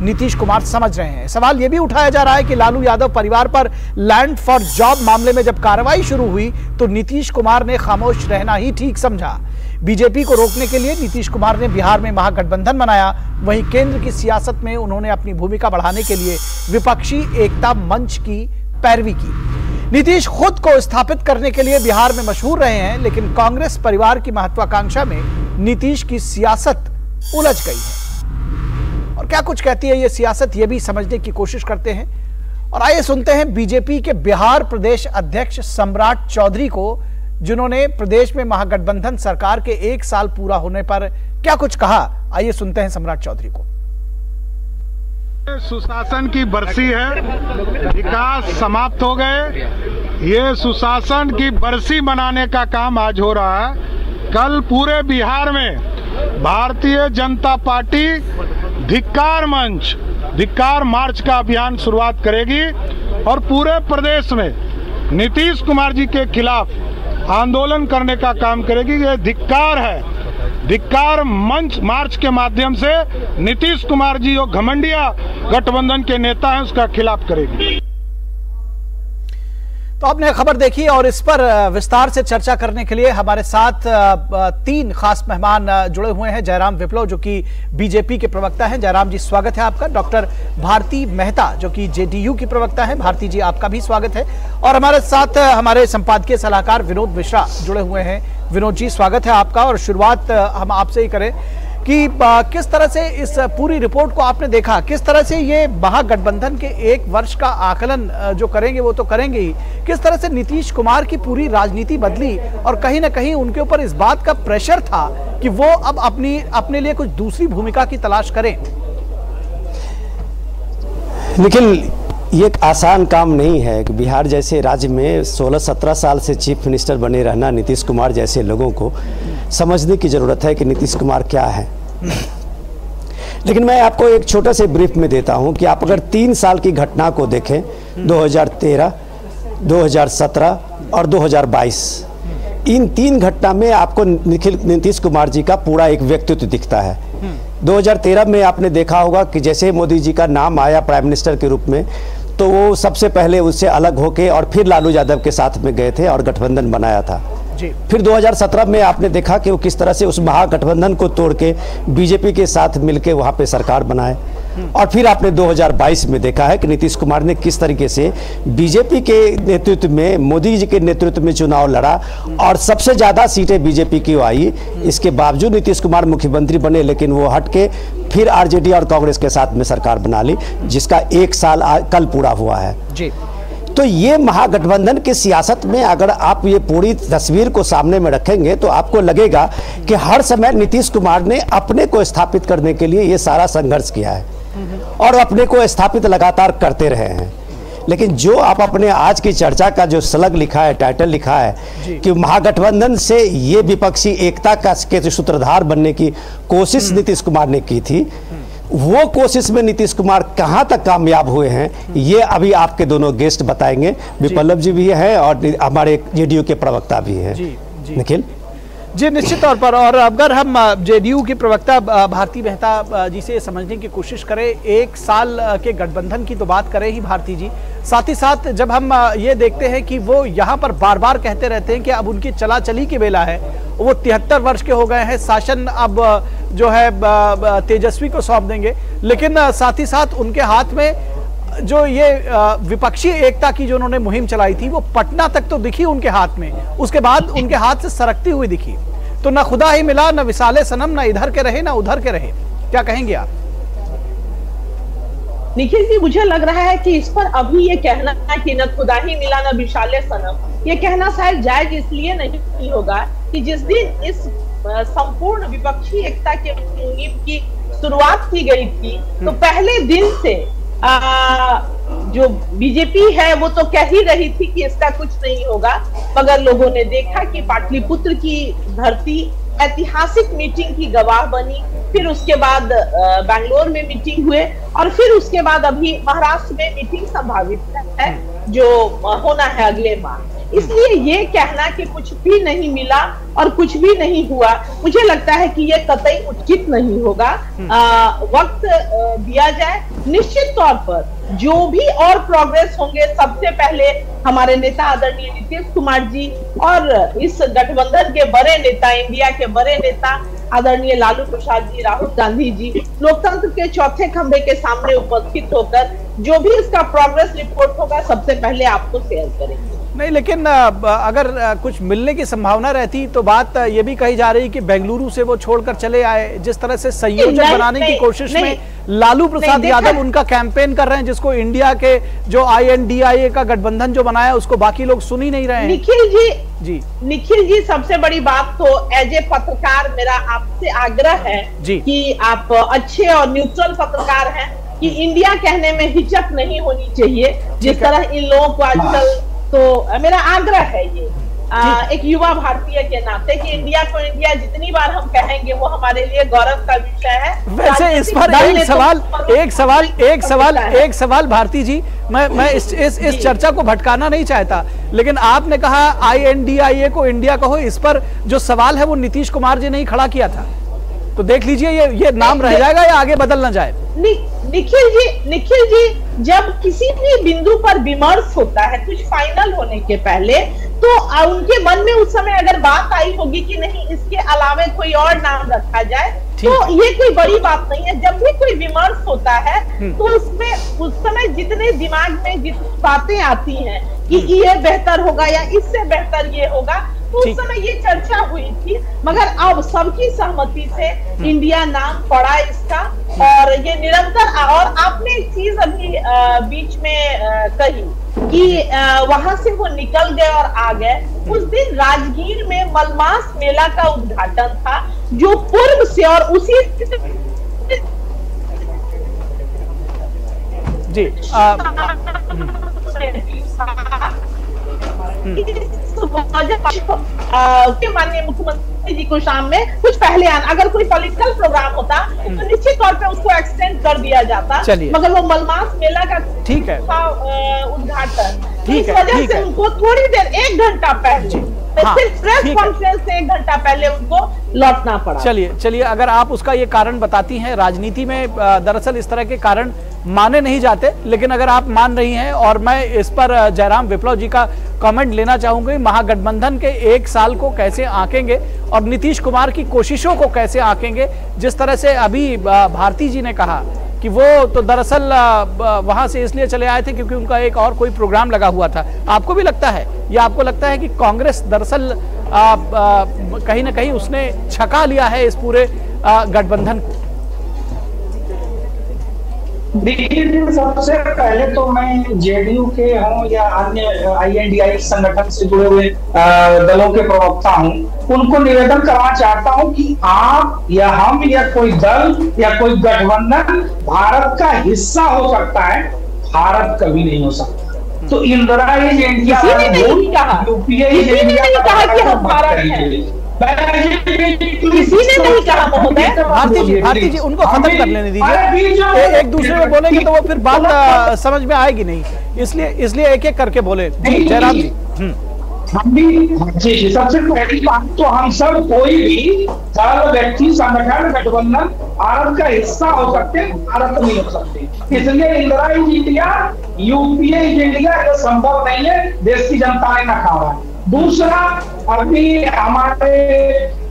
नीतीश कुमार समझ रहे हैं। सवाल यह भी उठाया जा रहा है कि लालू यादव परिवार पर लैंड फॉर जॉब मामले में जब कार्रवाई शुरू हुई तो नीतीश कुमार ने खामोश रहना ही ठीक समझा। बीजेपी को रोकने के लिए नीतीश कुमार ने बिहार में महागठबंधन बनाया, वहीं केंद्र की सियासत में उन्होंने अपनी भूमिका बढ़ाने के लिए विपक्षी एकता मंच की पैरवी की। नीतीश खुद को स्थापित करने के लिए बिहार में मशहूर रहे हैं, लेकिन कांग्रेस परिवार की महत्वाकांक्षा में नीतीश की सियासत उलझ गई है। और क्या कुछ कहती है ये सियासत, ये भी समझने की कोशिश करते हैं। और आइए सुनते हैं बीजेपी के बिहार प्रदेश अध्यक्ष सम्राट चौधरी को, जिन्होंने प्रदेश में महागठबंधन सरकार के 1 साल पूरा होने पर क्या कुछ कहा। आइए सुनते हैं सम्राट चौधरी को। सुशासन की बरसी है, विकास समाप्त हो गए। ये सुशासन की बरसी मनाने का काम आज हो रहा है। कल पूरे बिहार में भारतीय जनता पार्टी धिक्कार मंच, धिक्कार मार्च का अभियान शुरुआत करेगी और पूरे प्रदेश में नीतीश कुमार जी के खिलाफ आंदोलन करने का काम करेगी। ये धिक्कार है। धिक्कार मंच मार्च के माध्यम से नीतीश कुमार जी जो घमंडिया गठबंधन के नेता हैं उसका खिलाफ करेगी। तो आपने खबर देखी और इस पर विस्तार से चर्चा करने के लिए हमारे साथ 3 खास मेहमान जुड़े हुए हैं। जयराम विप्लव जो कि बीजेपी के प्रवक्ता हैं, जयराम जी स्वागत है आपका। डॉक्टर भारती मेहता जो कि JDU की प्रवक्ता हैं, भारती जी आपका भी स्वागत है। और हमारे साथ हमारे संपादकीय सलाहकार विनोद मिश्रा जुड़े हुए हैं। विनोद जी स्वागत है आपका। और शुरुआत हम आपसे ही करें कि किस तरह से इस पूरी रिपोर्ट को आपने देखा, किस तरह से ये महागठबंधन के 1 वर्ष का आकलन जो करेंगे वो तो करेंगे ही, किस तरह से नीतीश कुमार की पूरी राजनीति बदली और कहीं ना कहीं उनके ऊपर इस बात का प्रेशर था कि वो अब अपने लिए कुछ दूसरी भूमिका की तलाश करें। निखिल, ये एक आसान काम नहीं है कि बिहार जैसे राज्य में 16-17 साल से चीफ मिनिस्टर बने रहना नीतीश कुमार जैसे लोगों को समझने की ज़रूरत है कि नीतीश कुमार क्या है। लेकिन मैं आपको एक छोटा से ब्रीफ में देता हूं कि आप अगर 3 साल की घटना को देखें, 2013, 2017 और 2022, इन 3 घटना में आपको नीतीश कुमार जी का पूरा एक व्यक्तित्व दिखता है। 2013 में आपने देखा होगा कि जैसे मोदी जी का नाम आया प्राइम मिनिस्टर के रूप में, तो वो सबसे पहले उससे अलग होके और फिर लालू यादव के साथ में गए थे और गठबंधन बनाया था जी। फिर 2017 में आपने देखा कि वो किस तरह से उस महागठबंधन को तोड़ के बीजेपी के साथ मिलके वहाँ पे सरकार बनाए। और फिर आपने 2022 में देखा है कि नीतीश कुमार ने किस तरीके से बीजेपी के नेतृत्व में, मोदी जी के नेतृत्व में चुनाव लड़ा और सबसे ज़्यादा सीटें बीजेपी की आई। इसके बावजूद नीतीश कुमार मुख्यमंत्री बने, लेकिन वो हट के फिर आरजेडी और कांग्रेस के साथ में सरकार बना ली, जिसका 1 साल कल पूरा हुआ है जी। तो ये महागठबंधन की सियासत में अगर आप ये पूरी तस्वीर को सामने में रखेंगे तो आपको लगेगा कि हर समय नीतीश कुमार ने अपने को स्थापित करने के लिए ये सारा संघर्ष किया है और अपने को स्थापित लगातार करते रहे हैं। लेकिन जो आप अपने आज की चर्चा का जो स्लग लिखा है, टाइटल लिखा है कि महागठबंधन से ये विपक्षी एकता का के सूत्रधार बनने की कोशिश नीतीश कुमार ने की थी, वो कोशिश में नीतीश कुमार कहां तक कामयाब हुए हैं, ये अभी आपके दोनों गेस्ट बताएंगे। विप्लव जी भी हैं और हमारे जेडीयू के प्रवक्ता भी हैं निखिल जी। निश्चित तौर पर, और अगर हम जेडीयू की प्रवक्ता भारती मेहता जी से समझने की कोशिश करें, 1 साल के गठबंधन की तो बात करें ही भारती जी, साथ ही साथ जब हम ये देखते हैं कि वो यहाँ पर बार बार कहते रहते हैं कि अब उनकी चला चली की बेला है, वो 73 वर्ष के हो गए हैं, शासन अब जो है तेजस्वी को सौंप देंगे, लेकिन साथ ही साथ उनके हाथ में जो ये विपक्षी एकता की जो उन्होंने मुहिम चलाई थी वो पटना तक तो दिखी उनके हाथ में, उसके बाद उनके हाथ से सरकती हुई दिखी। तो ना खुदा ही मिला, ना विसाले सनम, ना इधर के रहे ना उधर के रहे। क्या कहेंगे आप? निखिल जी, मुझे लग रहा है कि इस पर अभी ये कहना कि न खुदा ही मिला न विशाले सनम, ये कहना शायद जायज इसलिए नहीं होगा कि जिस दिन इस संपूर्ण विपक्षी एकता के मुहिम की शुरुआत की गई थी, तो पहले दिन से जो बीजेपी है वो तो कह ही रही थी कि इसका कुछ नहीं होगा, मगर लोगों ने देखा कि पाटलिपुत्र की धरती ऐतिहासिक मीटिंग की गवाह बनी। फिर उसके बाद बैंगलोर में मीटिंग हुए और फिर उसके बाद अभी महाराष्ट्र में मीटिंग संभावित है जो होना है अगले माह। इसलिए ये कहना कि कुछ भी नहीं मिला और कुछ भी नहीं हुआ, मुझे लगता है कि ये कतई उचित नहीं होगा। वक्त दिया जाए, निश्चित तौर पर जो भी और प्रोग्रेस होंगे, सबसे पहले हमारे नेता आदरणीय नीतीश कुमार जी और इस गठबंधन के बड़े नेता, इंडिया के बड़े नेता आदरणीय लालू प्रसाद जी, राहुल गांधी जी लोकतंत्र के चौथे खंभे के सामने उपस्थित होकर जो भी इसका प्रोग्रेस रिपोर्ट होगा सबसे पहले आपको शेयर करेंगे। नहीं, लेकिन अगर कुछ मिलने की संभावना रहती तो बात ये भी कही जा रही कि बेंगलुरु से वो छोड़कर चले आए, जिस तरह से संयोजक बनाने की कोशिश में लालू प्रसाद यादव उनका कैंपेन कर रहे हैं, जिसको इंडिया के जो INDIA का गठबंधन जो बनाया उसको बाकी लोग सुन ही नहीं रहे हैं। निखिल जी, सबसे बड़ी बात तो एज ए पत्रकार मेरा आपसे आग्रह है कि आप अच्छे और न्यूट्रल पत्रकार हैं कि इंडिया कहने में हिचक नहीं होनी चाहिए, जिस तरह इन लोगों को आजकल, तो मेरा आग्रह है ये एक युवा भारतीय के नाते कि इंडिया को इंडिया जितनी बार हम कहेंगे वो हमारे लिए गौरव का विषय है। वैसे इस पर एक सवाल भारती जी, मैं इस चर्चा को भटकाना नहीं चाहता, लेकिन आपने कहा INDIA को इंडिया कहो, इस पर जो सवाल है वो नीतीश कुमार जी ने ही खड़ा किया था, तो देख लीजिए ये नाम रह जाएगा या आगे बदल ना जाए। निखिल जी, जब किसी भी बिंदु पर विमर्श होता है कुछ फाइनल होने के पहले, तो उनके मन में उस समय अगर बात आई होगी कि नहीं इसके अलावा कोई और नाम रखा जाए, तो ये कोई बड़ी बात नहीं है। जब भी कोई विमर्श होता है तो उसमें उस समय जितने दिमाग में जितनी बातें आती हैं कि ये बेहतर होगा या इससे बेहतर ये होगा, तो उस समय ये चर्चा हुई थी, मगर अब सबकी सहमति से इंडिया नाम पड़ा इसका, और ये निरंतर। और आपने एक चीज अभी बीच में कही कि वहां से वो निकल गए और आ गए। उस दिन राजगीर में मलमास मेला का उद्घाटन था, जो पूर्व से और उसी जी माननीय मुख्यमंत्री जी को शाम में कुछ पहले आना, अगर कोई पॉलिटिकल प्रोग्राम होता तो निश्चित तौर पे उसको एक्सटेंड कर दिया जाता, मगर वो मलमास मेला का ठीक है उद्घाटन, ठीक इस वजह से उनको थोड़ी देर 1 घंटा पहले प्रेस कॉन्फ्रेंस से 1 घंटा पहले उनको लौटना पड़ा। चलिए अगर आप उसका ये कारण बताती हैं, राजनीति में दरअसल इस तरह के कारण माने नहीं जाते, लेकिन अगर आप मान रही हैं, और मैं इस पर जयराम विप्लव जी का कमेंट लेना चाहूंगी, महागठबंधन के 1 साल को कैसे आंकेंगे और नीतीश कुमार की कोशिशों को कैसे आंकेंगे। जिस तरह से अभी भारती जी ने कहा कि वो तो दरअसल वहां से इसलिए चले आए थे क्योंकि उनका एक और कोई प्रोग्राम लगा हुआ था, आपको भी लगता है या आपको लगता है कि कांग्रेस दरअसल कहीं ना कहीं उसने छका लिया है इस पूरे गठबंधन को? देखिए, सबसे पहले तो मैं जेडीयू के हूँ या अन्य INDI संगठन से जुड़े हुए दलों के प्रवक्ता हूँ, उनको निवेदन करना चाहता हूँ कि आप या हम या कोई दल या कोई गठबंधन भारत का हिस्सा हो सकता है, भारत कभी नहीं हो सकता। तो इंदिरा इंडिया यूपीए कि हम भारत हैं, किसी ने नहीं कहा महोदय। भारती जी उनको खत्म कर लेने दीजिए, एक दूसरे में बोलेंगे तो वो फिर बात समझ में आएगी नहीं, इसलिए एक एक करके बोले। जयराम जी हम भी सबसे पहली बात तो हम सब कोई भी दल, व्यक्ति, संगठन, गठबंधन भारत का हिस्सा हो सकते हैं, भारत नहीं हो सकते। इसलिए इंदिरा इंडिया यूपीए इंडिया ये संभव नहीं है, देश की जनता ने नकारा है। दूसरा, अभी हमारे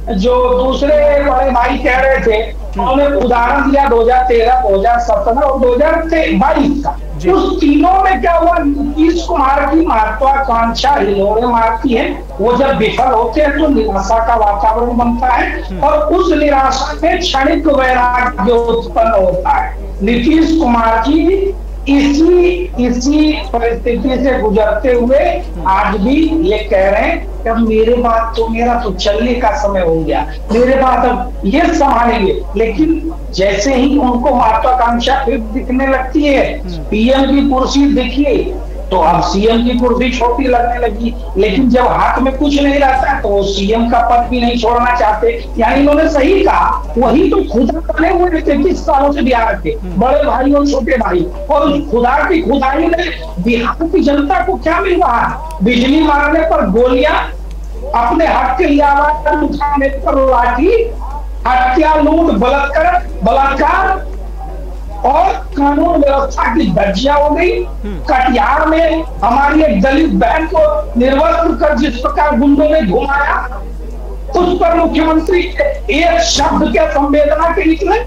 जो दूसरे बड़े भाई कह रहे थे, उन्होंने उदाहरण दिया 2013, 2017 और 2022 का। उस तीनों में क्या हुआ, नीतीश कुमार की महत्वाकांक्षा हिलोरे मारती है, वो जब विफल होते हैं तो निराशा का वातावरण बनता है और उस निराशा में क्षणिक वैराग्य उत्पन्न होता है। नीतीश कुमार जी इसी परिस्थिति से गुजरते हुए आज भी ये कह रहे हैं कि अब मेरा तो चलने का समय हो गया, मेरे बाद अब ये संभालेंगे। लेकिन जैसे ही उनको महत्वाकांक्षा फिर दिखने लगती है, PM की कुर्सी देखिए तो अब CM की कुर्सी छोटी लगने लगी, लेकिन जब हाथ में कुछ नहीं रहता तो वो CM का पद भी नहीं छोड़ना चाहते। यानी इन्होंने सही कहा, वही तो खुदा बने हुए 33 सालों से बिहार के बड़े भाई और छोटे भाई, और खुदा की खुदाई में बिहार की जनता को क्या मिल रहा है? बिजली मारने पर गोलियां, अपने हक के लिए आवाज उठाने पर लाठी, हत्या, लूट, बलात्कार और कानून व्यवस्था की धज्जियां हो गई। कटिहार में हमारी एक दलित बहन को निर्वस्त्र कर जिस प्रकार गुंडों ने घुमाया, उस पर मुख्यमंत्री एक शब्द के संवेदना के निकले,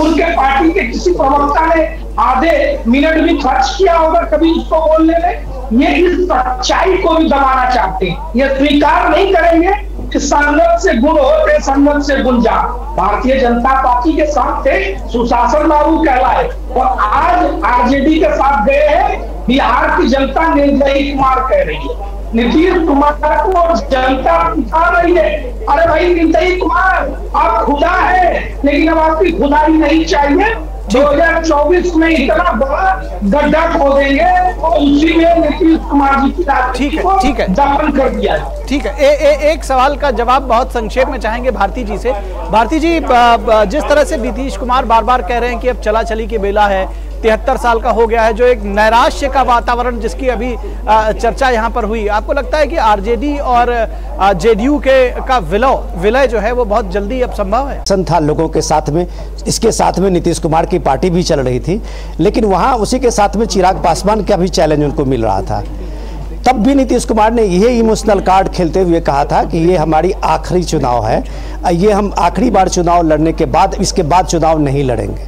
उनके पार्टी के किसी प्रवक्ता ने आधे मिनट भी खर्च किया होगा कभी उसको बोलने में। ये इस सच्चाई को भी दबाना चाहते हैं, ये स्वीकार नहीं करेंगे कि संगत से गुण होते, संगत से गुण जा। भारतीय जनता पार्टी के साथ थे, सुशासन लागू कहलाए, और आज RJD के साथ गए हैं। बिहार की जनता निर्दयी कुमार कह रही है, नीतीश कुमार को जनता उठा रही है। अरे भाई निर्दयी कुमार, आप खुदा है, लेकिन अब आपकी खुदाई नहीं चाहिए। 2024 में इतना बड़ा गड्ढा खोदेंगे और उसी में नीतीश कुमार जी की ठीक है दफन कर दिया। ठीक है, एक सवाल का जवाब बहुत संक्षेप में चाहेंगे भारती जी से। भारती जी, जिस तरह से नीतीश कुमार बार बार कह रहे हैं कि अब चला चली की बेला है, 73 साल का हो गया है, जो एक नैराश्य का वातावरण जिसकी अभी चर्चा यहाँ पर हुई, आपको लगता है कि RJD और JDU का विलय जो है वो बहुत जल्दी अब संभव है? था लोगों के साथ में, इसके साथ में नीतीश कुमार की पार्टी भी चल रही थी, लेकिन वहाँ उसी के साथ में चिराग पासवान का भी चैलेंज उनको मिल रहा था। तब भी नीतीश कुमार ने यही इमोशनल कार्ड खेलते हुए कहा था कि ये हमारी आखिरी चुनाव है, ये हम आखिरी बार चुनाव लड़ने के बाद, इसके बाद चुनाव नहीं लड़ेंगे।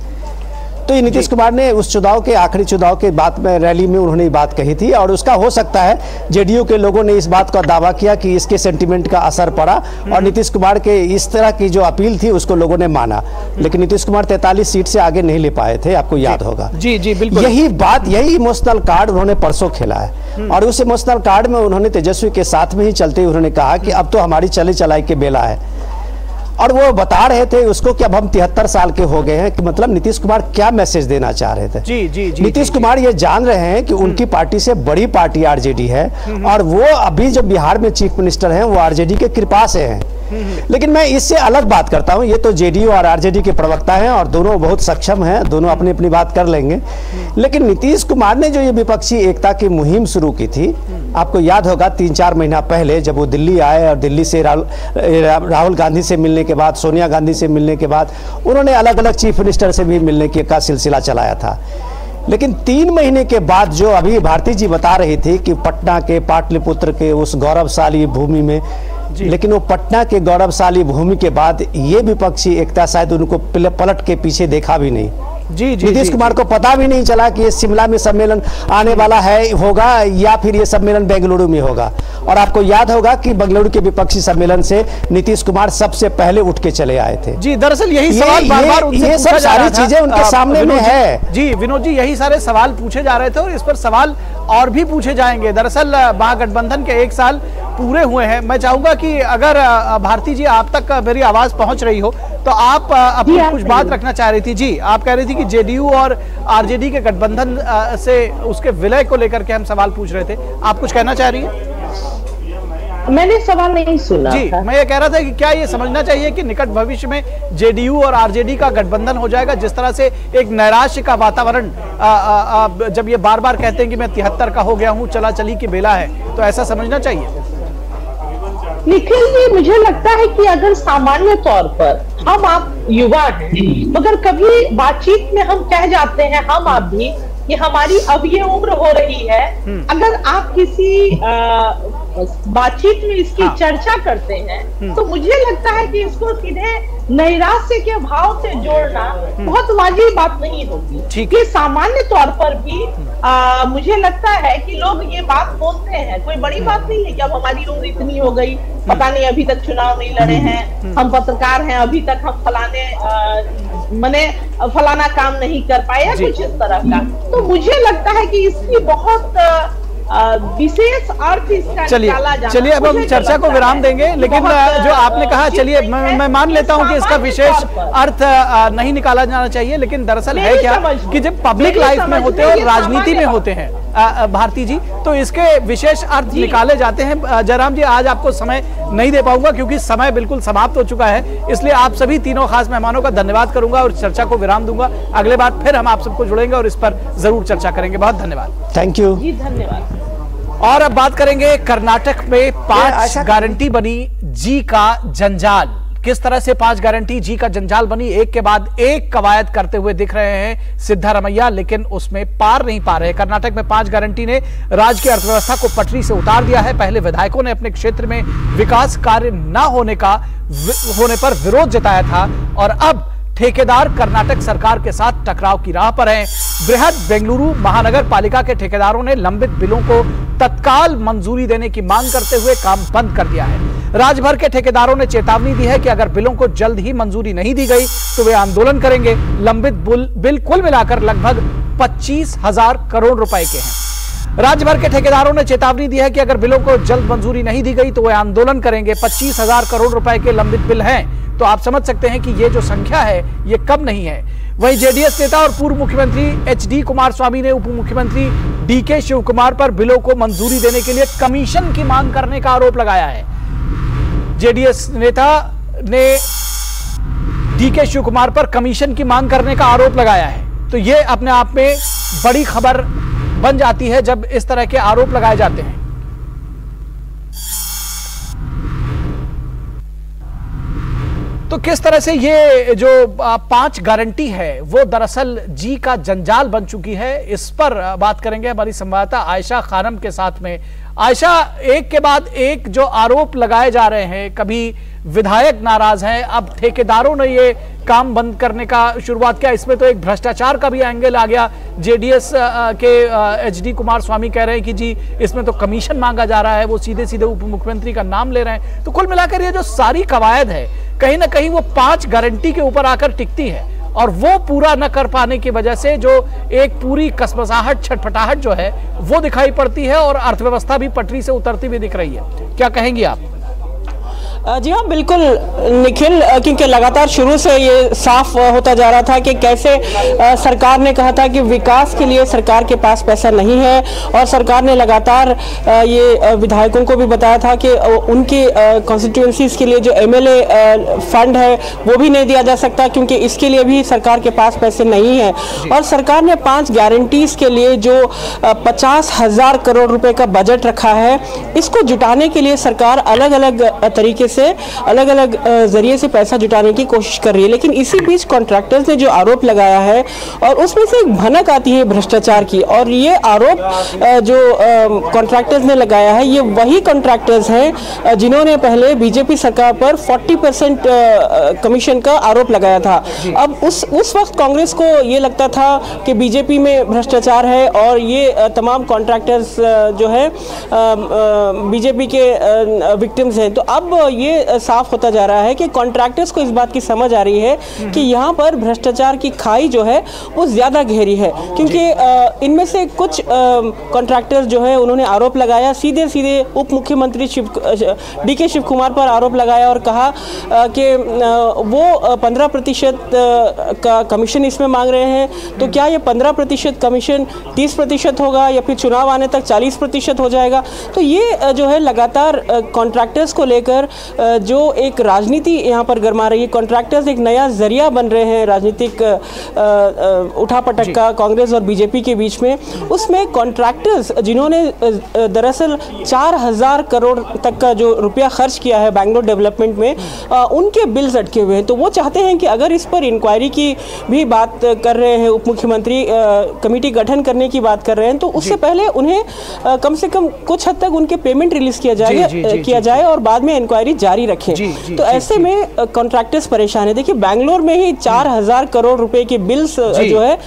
तो ये नीतीश कुमार ने उस चुनाव के आखिरी चुनाव के बाद में रैली में उन्होंने ये बात कही थी, और उसका हो सकता है JDU के लोगों ने इस बात का दावा किया कि इसके सेंटीमेंट का असर पड़ा और नीतीश कुमार के इस तरह की जो अपील थी उसको लोगों ने माना। लेकिन नीतीश कुमार 43 सीट से आगे नहीं ले पाए थे, आपको याद होगा। जी बिल्कुल, यही इमोशनल कार्ड उन्होंने परसों खेला है, और उस इमोशनल कार्ड में उन्होंने तेजस्वी के साथ में ही चलते हुए उन्होंने कहा कि अब तो हमारी चले चलाई के बेला है। और वो बता रहे थे उसको कि अब हम 73 साल के हो गए हैं, कि मतलब नीतीश कुमार क्या मैसेज देना चाह रहे थे। जी नीतीश कुमार ये जान रहे हैं कि उनकी पार्टी से बड़ी पार्टी आरजेडी है, और वो अभी जो बिहार में चीफ मिनिस्टर हैं वो आरजेडी के कृपा से हैं। लेकिन मैं इससे अलग बात करता हूं, ये तो जेडीयू और आरजेडी के प्रवक्ता हैं और दोनों बहुत सक्षम हैं, दोनों अपनी अपनी बात कर लेंगे। लेकिन नीतीश कुमार ने जो ये विपक्षी एकता की मुहिम शुरू की थी, आपको याद होगा 3-4 महीना पहले जब वो दिल्ली आए और दिल्ली से राहुल गांधी से मिलने के बाद, सोनिया गांधी से मिलने के बाद उन्होंने अलग अलग चीफ मिनिस्टर से भी मिलने का सिलसिला चलाया था। लेकिन 3 महीने के बाद जो अभी भारती जी बता रही थी कि पटना के पाटलिपुत्र के उस गौरवशाली भूमि में, लेकिन वो पटना के गौरवशाली भूमि के बाद ये विपक्षी एकता शायद उनको पलट के पीछे देखा भी नहीं। नीतीश कुमार को पता भी नहीं चला कि ये शिमला में सम्मेलन आने वाला है, होगा, या फिर ये सम्मेलन बेंगलुरु में होगा। और आपको याद होगा कि बेंगलुरु के विपक्षी सम्मेलन से नीतीश कुमार सबसे पहले उठ के चले आए थे। जी, दरअसल यही सवाल बार-बार उनसे सब सारी चीजें उनके सामने में है। जी विनोद जी, यही सारे सवाल पूछे जा रहे थे और इस पर सवाल और भी पूछे जाएंगे। दरअसल महागठबंधन के 1 साल पूरे हुए हैं। मैं चाहूंगा कि अगर भारती जी आप तक मेरी आवाज पहुंच रही हो तो आप अपनी कुछ बात रखना चाह रही थी। जी, आप कह रही थी कि जेडीयू और आरजेडी के गठबंधन से उसके विलय को लेकर के हम सवाल पूछ रहे थे, आप कुछ कहना चाह रही हैं? मैंने सवाल नहीं सुना जी, मैं ये कह रहा था कि क्या ये समझना चाहिए कि निकट भविष्य में जेडीयू और आरजेडी का गठबंधन हो जाएगा, जिस तरह से एक नैराश्य का वातावरण जब ये बार बार कहते हैं कि मैं 73 का हो गया हूँ, चला चली की बेला है, तो ऐसा समझना चाहिए? निखिल जी, मुझे लगता है कि अगर सामान्य तौर पर हम आप युवा हैं, मगर कभी बातचीत में हम कह जाते हैं, हम आप भी, कि हमारी अब ये उम्र हो रही है। अगर आप किसी बातचीत में इसकी चर्चा करते हैं तो मुझे लगता है कि इसको सीधे नैराश्य के भाव से जोड़ना बहुत वाजिब बात नहीं होगी। कि सामान्य तौर पर भी मुझे लगता है कि लोग ये बात बोलते हैं, कोई बड़ी बात नहीं है कि अब हमारी उम्र इतनी हो गई, पता नहीं अभी तक चुनाव नहीं लड़े हैं, हम पत्रकार हैं, अभी तक हम फलाना काम नहीं कर पाए, कुछ इस तरह का। तो मुझे लगता है कि इसकी बहुत विशेष अर्थ इसका निकाला जाना। चलिए अब हम चर्चा को विराम देंगे, लेकिन जो आपने कहा, चलिए मैं मान लेता हूं कि इसका विशेष अर्थ नहीं निकाला जाना चाहिए, लेकिन दरअसल है क्या कि जब पब्लिक लाइफ में होते हैं और राजनीति में होते हैं भारती जी, तो इसके विशेष अर्थ निकाले जाते हैं। जयराम जी, आज आपको समय नहीं दे पाऊंगा क्योंकि समय बिल्कुल समाप्त हो चुका है, इसलिए आप सभी तीनों खास मेहमानों का धन्यवाद करूंगा और चर्चा को विराम दूंगा। अगले बार फिर हम आप सबको जुड़ेंगे और इस पर जरूर चर्चा करेंगे। बहुत धन्यवाद। थैंक यू जी, धन्यवाद। और अब बात करेंगे कर्नाटक में 5 गारंटी बनी जी का जंजाल। किस तरह से 5 गारंटी जी का जंजाल बनी, एक के बाद एक कवायद करते हुए दिख रहे हैं सिद्धारमैया, लेकिन उसमें पार नहीं पा रहे। कर्नाटक में 5 गारंटी ने राज्य की अर्थव्यवस्था को पटरी से उतार दिया है। पहले विधायकों ने अपने क्षेत्र में विकास कार्य न होने पर विरोध जताया था और अब ठेकेदार कर्नाटक सरकार के साथ टकराव की राह पर हैं। बृहद बेंगलुरु महानगर पालिका के ठेकेदारों ने लंबित बिलों को तत्काल मंजूरी देने की मांग करते हुए काम बंद कर दिया है। राज्य भर के ठेकेदारों ने चेतावनी दी है कि अगर बिलों को जल्द ही मंजूरी नहीं दी गई तो वे आंदोलन करेंगे। लंबित बिल कुल मिलाकर लगभग 25,000 करोड़ रुपए के हैं। राज्य भर के ठेकेदारों ने चेतावनी दी है कि अगर बिलों को जल्द मंजूरी नहीं दी गई तो वे आंदोलन करेंगे। 25,000 करोड़ रुपए के लंबित बिल हैं, तो आप समझ सकते हैं कि ये जो संख्या है ये कम नहीं है। वहीं जेडीएस नेता और पूर्व मुख्यमंत्री एचडी कुमारस्वामी ने उप मुख्यमंत्री डीके शिवकुमार पर बिलों को मंजूरी देने के लिए कमीशन की मांग करने का आरोप लगाया है। जेडीएस नेता ने डीके शिवकुमार पर कमीशन की मांग करने का आरोप लगाया है, तो ये अपने आप में बड़ी खबर बन जाती है जब इस तरह के आरोप लगाए जाते हैं। तो किस तरह से ये जो 5 गारंटी है वो दरअसल जी का जंजाल बन चुकी है, इस पर बात करेंगे हमारी संवाददाता आयशा खानम के साथ में। आयशा, एक के बाद एक जो आरोप लगाए जा रहे हैं, कभी विधायक नाराज हैं, अब ठेकेदारों ने ये काम बंद करने का शुरुआत किया, इसमें तो एक भ्रष्टाचार का भी एंगल आ गया। जेडीएस के एचडी कुमारस्वामी कह रहे हैं कि जी इसमें तो कमीशन मांगा जा रहा है, वो सीधे सीधे उप मुख्यमंत्री का नाम ले रहे हैं। तो कुल मिलाकर ये जो सारी कवायद है कहीं ना कहीं वो 5 गारंटी के ऊपर आकर टिकती है और वो पूरा न कर पाने की वजह से जो एक पूरी कसमसाहट, छटपटाहट जो है वो दिखाई पड़ती है और अर्थव्यवस्था भी पटरी से उतरती हुई दिख रही है। क्या कहेंगी आप? जी हाँ, बिल्कुल निखिल, क्योंकि लगातार शुरू से ये साफ होता जा रहा था कि कैसे सरकार ने कहा था कि विकास के लिए सरकार के पास पैसा नहीं है, और सरकार ने लगातार ये विधायकों को भी बताया था कि उनकी कॉन्स्टिट्यूएंसीज के लिए जो एमएलए फंड है वो भी नहीं दिया जा सकता, क्योंकि इसके लिए भी सरकार के पास पैसे नहीं है। और सरकार ने 5 गारंटीज के लिए जो 50,000 करोड़ रुपए का बजट रखा है, इसको जुटाने के लिए सरकार अलग अलग तरीके से, अलग अलग जरिए से पैसा जुटाने की कोशिश कर रही है। लेकिन इसी बीच कॉन्ट्रैक्टर्स ने जो आरोप लगाया है, और उसमें से एक भनक आती है भ्रष्टाचार की, और ये आरोप जो कॉन्ट्रैक्टर्स ने लगाया है, ये वही कॉन्ट्रैक्टर्स हैं जिन्होंने पहले बीजेपी सरकार पर 40% कमीशन का आरोप लगाया था। अब उस वक्त कांग्रेस को ये लगता था कि बीजेपी में भ्रष्टाचार है और ये तमाम कॉन्ट्रैक्टर्स जो है बीजेपी के विक्टिम्स हैं। तो अब ये साफ होता जा रहा है कि कॉन्ट्रैक्टर्स को इस बात की समझ आ रही है कि यहाँ पर भ्रष्टाचार की खाई जो है वो ज़्यादा गहरी है, क्योंकि इनमें से कुछ कॉन्ट्रैक्टर्स जो है उन्होंने आरोप लगाया, सीधे सीधे उप मुख्यमंत्री DK शिव कुमार पर आरोप लगाया और कहा कि वो 15% का कमीशन इसमें मांग रहे हैं। तो क्या ये 15% कमीशन 30% होगा या फिर चुनाव आने तक 40% हो जाएगा? तो ये जो है लगातार कॉन्ट्रैक्टर्स को लेकर जो एक राजनीति यहाँ पर गरमा रही है। कॉन्ट्रैक्टर्स एक नया जरिया बन रहे हैं राजनीतिक उठापटक का कांग्रेस और बीजेपी के बीच में। उसमें कॉन्ट्रैक्टर्स जिन्होंने दरअसल 4,000 करोड़ तक का जो रुपया खर्च किया है बेंगलोर डेवलपमेंट में, उनके बिल्स अटके हुए हैं। तो वो चाहते हैं कि अगर इस पर इंक्वायरी की भी बात कर रहे हैं, उप मुख्यमंत्री कमेटी गठन करने की बात कर रहे हैं, तो उससे पहले उन्हें कम से कम कुछ हद तक उनके पेमेंट रिलीज किया जाए और बाद में इंक्वायरी जारी रखें। तो ऐसे में कॉन्ट्रैक्टर्स परेशान है। देखिए, बेंगलोर में ही 4,000 करोड़ रुपए के बिल्स जो है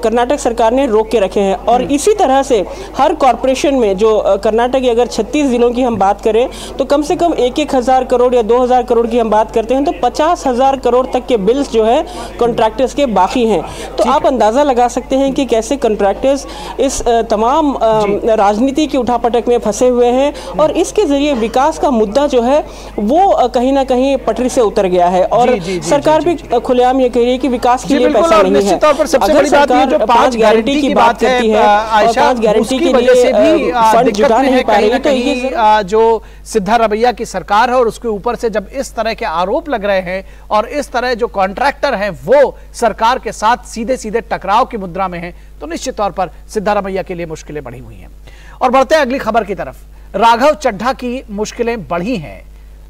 कर्नाटक सरकार ने रोक के रखे हैं, और इसी तरह से हर कॉरपोरेशन में जो कर्नाटक की अगर 36 जिलों की हम बात करें तो कम से कम 1,000 करोड़ या 2,000 करोड़ की हम बात करते हैं, तो 50,000 करोड़ तक के बिल्स जो है कॉन्ट्रैक्टर्स के बाकी हैं। तो आप अंदाज़ा लगा सकते हैं कि कैसे कॉन्ट्रैक्टर्स इस तमाम राजनीति की उठापटक में फंसे हुए हैं, और इसके जरिए विकास का मुद्दा जो है वो कहीं ना कहीं पटरी से उतर गया है। और सरकार भी खुलेआम ये कह रही है कि विकास के लिए पैसा नहीं है। अगर सरकार 5 गारंटी की बात करती है और 5 गारंटी के लिए फंड जुटा नहीं पा रही है, तो ये जो सिद्धारमैया की सरकार है और उसके ऊपर से जब इस तरह के आरोप लग रहे हैं और इस तरह जो कॉन्ट्रैक्टर हैं वो सरकार के साथ सीधे सीधे टकराव की मुद्रा में हैं, तो निश्चित तौर पर सिद्धारमैया के लिए मुश्किलें बढ़ी हुई हैं। और बढ़ते हैं अगली खबर की तरफ। राघव चड्ढा की मुश्किलें बढ़ी हैं।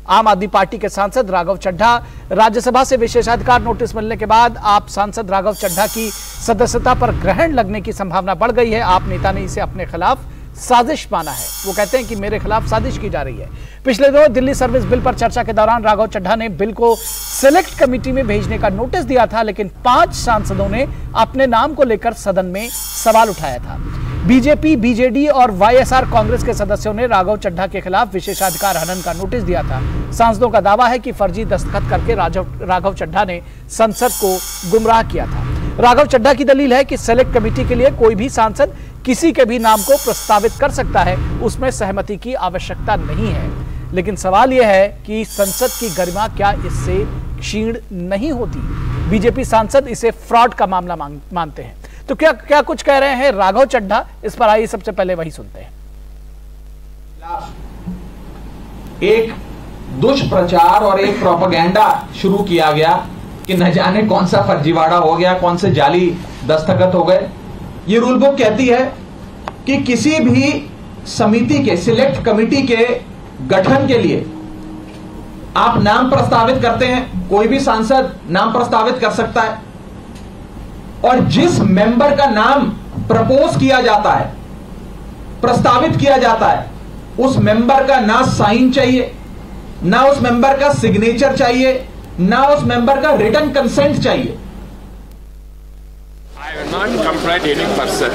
आम आदमी पार्टी के सांसद राघव चड्ढा, राज्यसभा से विशेषाधिकार नोटिस मिलने के बाद आप सांसद राघव चड्ढा की सदस्यता पर ग्रहण लगने की संभावना बढ़ गई है। आप नेता ने इसे अपने खिलाफ साजिश माना है। वो कहते हैं कि मेरे खिलाफ साजिश की जा रही है। पिछले दिनों दिल्ली सर्विस बिल पर चर्चा के दौरान राघव चड्ढा ने बिल को सिलेक्ट कमेटी में भेजने का नोटिस दिया था, लेकिन 5 सांसदों ने अपने नाम को लेकर सदन में सवाल उठाया था। बीजेपी, बीजेडी और वाईएसआर कांग्रेस के सदस्यों ने राघव चड्ढा के खिलाफ विशेषाधिकार हनन का नोटिस दिया था। सांसदों का दावा है कि फर्जी दस्तखत करके राघव चड्ढा ने संसद को गुमराह किया था। राघव चड्ढा की दलील है कि सेलेक्ट कमेटी के लिए कोई भी सांसद किसी के भी नाम को प्रस्तावित कर सकता है, उसमें सहमति की आवश्यकता नहीं है। लेकिन सवाल यह है कि संसद की गरिमा क्या इससे क्षीण नहीं होती? बीजेपी सांसद इसे फ्रॉड का मामला मानते हैं। तो क्या कुछ कह रहे हैं राघव चड्ढा, इस पर आइए सबसे पहले वही सुनते हैं। एक दुष्प्रचार और एक प्रोपेगेंडा शुरू किया गया कि न जाने कौन सा फर्जीवाड़ा हो गया, कौन से जाली दस्तखत हो गए। ये रूल बुक कहती है कि किसी भी समिति के, सिलेक्ट कमेटी के गठन के लिए आप नाम प्रस्तावित करते हैं, कोई भी सांसद नाम प्रस्तावित कर सकता है, और जिस मेंबर का नाम प्रपोज किया जाता है, प्रस्तावित किया जाता है, उस मेंबर का ना साइन चाहिए, ना उस मेंबर का सिग्नेचर चाहिए, ना उस मेंबर का रिटन कंसेंट चाहिए। I have not complied any person.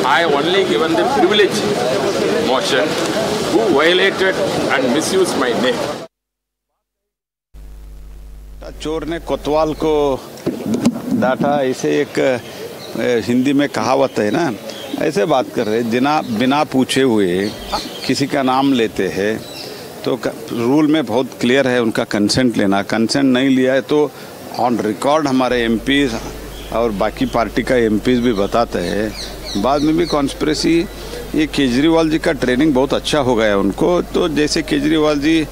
I have only given the privilege motion who violated and misused my name. चोर ने कोतवाल को डांटा, ऐसे एक हिंदी में कहावत है ना, ऐसे बात कर रहे। बिना पूछे हुए किसी का नाम लेते हैं, तो रूल में बहुत क्लियर है उनका कंसेंट लेना। कंसेंट नहीं लिया है तो ऑन रिकॉर्ड हमारे एमपीज और बाकी पार्टी का एमपीज भी बताते हैं, बाद में भी कॉन्स्पिरेसी। ये केजरीवाल जी का ट्रेनिंग बहुत अच्छा हो गया उनको, तो जैसे केजरीवाल जी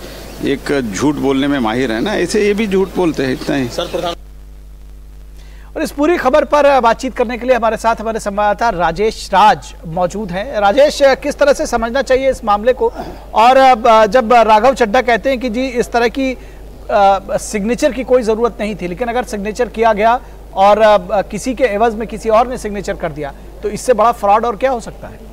एक झूठ बोलने में माहिर है ना, ऐसे ये भी झूठ बोलते हैं, इतना ही। सर प्रधान। और इस पूरी खबर पर बातचीत करने के लिए हमारे साथ हमारे संवाददाता राजेश राज मौजूद हैं। राजेश, किस तरह से समझना चाहिए इस मामले को, और जब राघव चड्ढा कहते हैं कि जी इस तरह की सिग्नेचर की कोई जरूरत नहीं थी, लेकिन अगर सिग्नेचर किया गया और किसी के एवज में किसी और ने सिग्नेचर कर दिया तो इससे बड़ा फ्रॉड और क्या हो सकता है?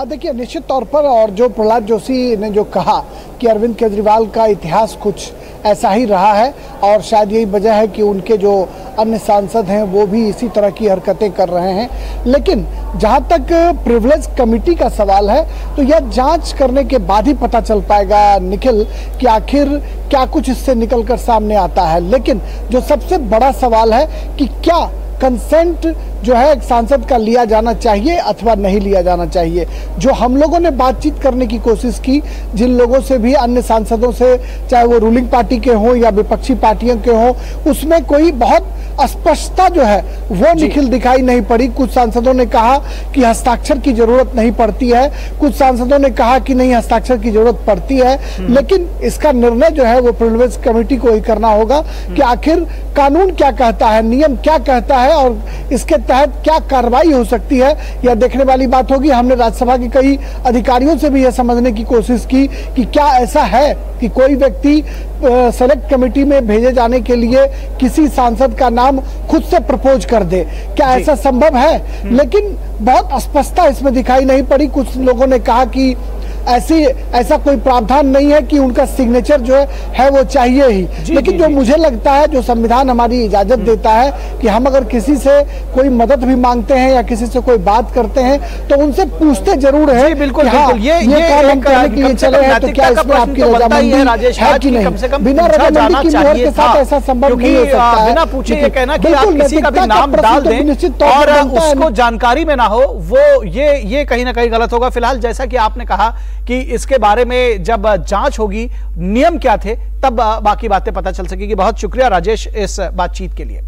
देखिए, निश्चित तौर पर, और जो प्रहलाद जोशी ने जो कहा कि अरविंद केजरीवाल का इतिहास कुछ ऐसा ही रहा है और शायद यही वजह है कि उनके जो अन्य सांसद हैं वो भी इसी तरह की हरकतें कर रहे हैं। लेकिन जहां तक प्रिविलेज कमेटी का सवाल है तो यह जांच करने के बाद ही पता चल पाएगा निखिल कि आखिर क्या कुछ इससे निकलकर सामने आता है। लेकिन जो सबसे बड़ा सवाल है कि क्या कंसेंट जो है एक सांसद का लिया जाना चाहिए अथवा नहीं लिया जाना चाहिए। जो हम लोगों ने बातचीत करने की कोशिश की जिन लोगों से भी, अन्य सांसदों से, चाहे वो रूलिंग पार्टी के हों या विपक्षी पार्टियों के हों, उसमें कोई बहुत अस्पष्टता जो है वो निखिल दिखाई नहीं पड़ी। कुछ सांसदों ने कहा कि हस्ताक्षर की जरूरत नहीं पड़ती है, कुछ सांसदों ने कहा कि नहीं हस्ताक्षर की जरूरत पड़ती है। लेकिन इसका निर्णय जो है वो प्रिविलेज कमेटी को ही करना होगा कि आखिर कानून क्या कहता है, नियम क्या कहता है और इसके तहत क्या कार्रवाई हो सकती है, यह देखने वाली बात होगी। हमने राज्यसभा के कई अधिकारियों से भी यह समझने की कोशिश की कि क्या ऐसा है कि कोई व्यक्ति सेलेक्ट कमेटी में भेजे जाने के लिए किसी सांसद का नाम खुद से प्रपोज कर दे, क्या ऐसा संभव है? लेकिन बहुत स्पष्टता इसमें दिखाई नहीं पड़ी। कुछ लोगों ने कहा कि ऐसा कोई प्रावधान नहीं है कि उनका सिग्नेचर जो है वो चाहिए ही। लेकिन जो मुझे लगता है, जो संविधान हमारी इजाजत देता है कि हम अगर किसी से कोई मदद भी मांगते हैं या किसी से कोई बात करते हैं तो उनसे पूछते जरूर है। बिल्कुल, हाँ, ये काम हम करने के लिए चले हैं तो क्या इसमें आपकी रजामंदी है कि नहीं? बिना रजामंदी की मोहर के साथ ऐसा संभव नहीं हो सकता है। बिना पूछे ये कहना कि आप किसी का भी नाम डाल दें और उसको जानकारी में ना हो, वो ये कहीं ना कहीं गलत होगा। फिलहाल जैसा कि आपने कहा कि इसके बारे में जब जांच होगी, नियम क्या थे, तब बाकी बातें पता चल सकेगी। बहुत शुक्रिया राजेश इस बातचीत के लिए।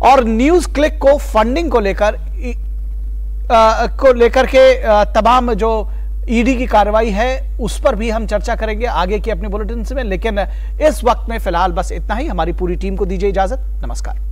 और न्यूज क्लिक को फंडिंग को लेकर के तमाम जो ईडी की कार्रवाई है उस पर भी हम चर्चा करेंगे आगे की अपने बुलेटिन में। लेकिन इस वक्त में फिलहाल बस इतना ही। हमारी पूरी टीम को दीजिए इजाजत। नमस्कार।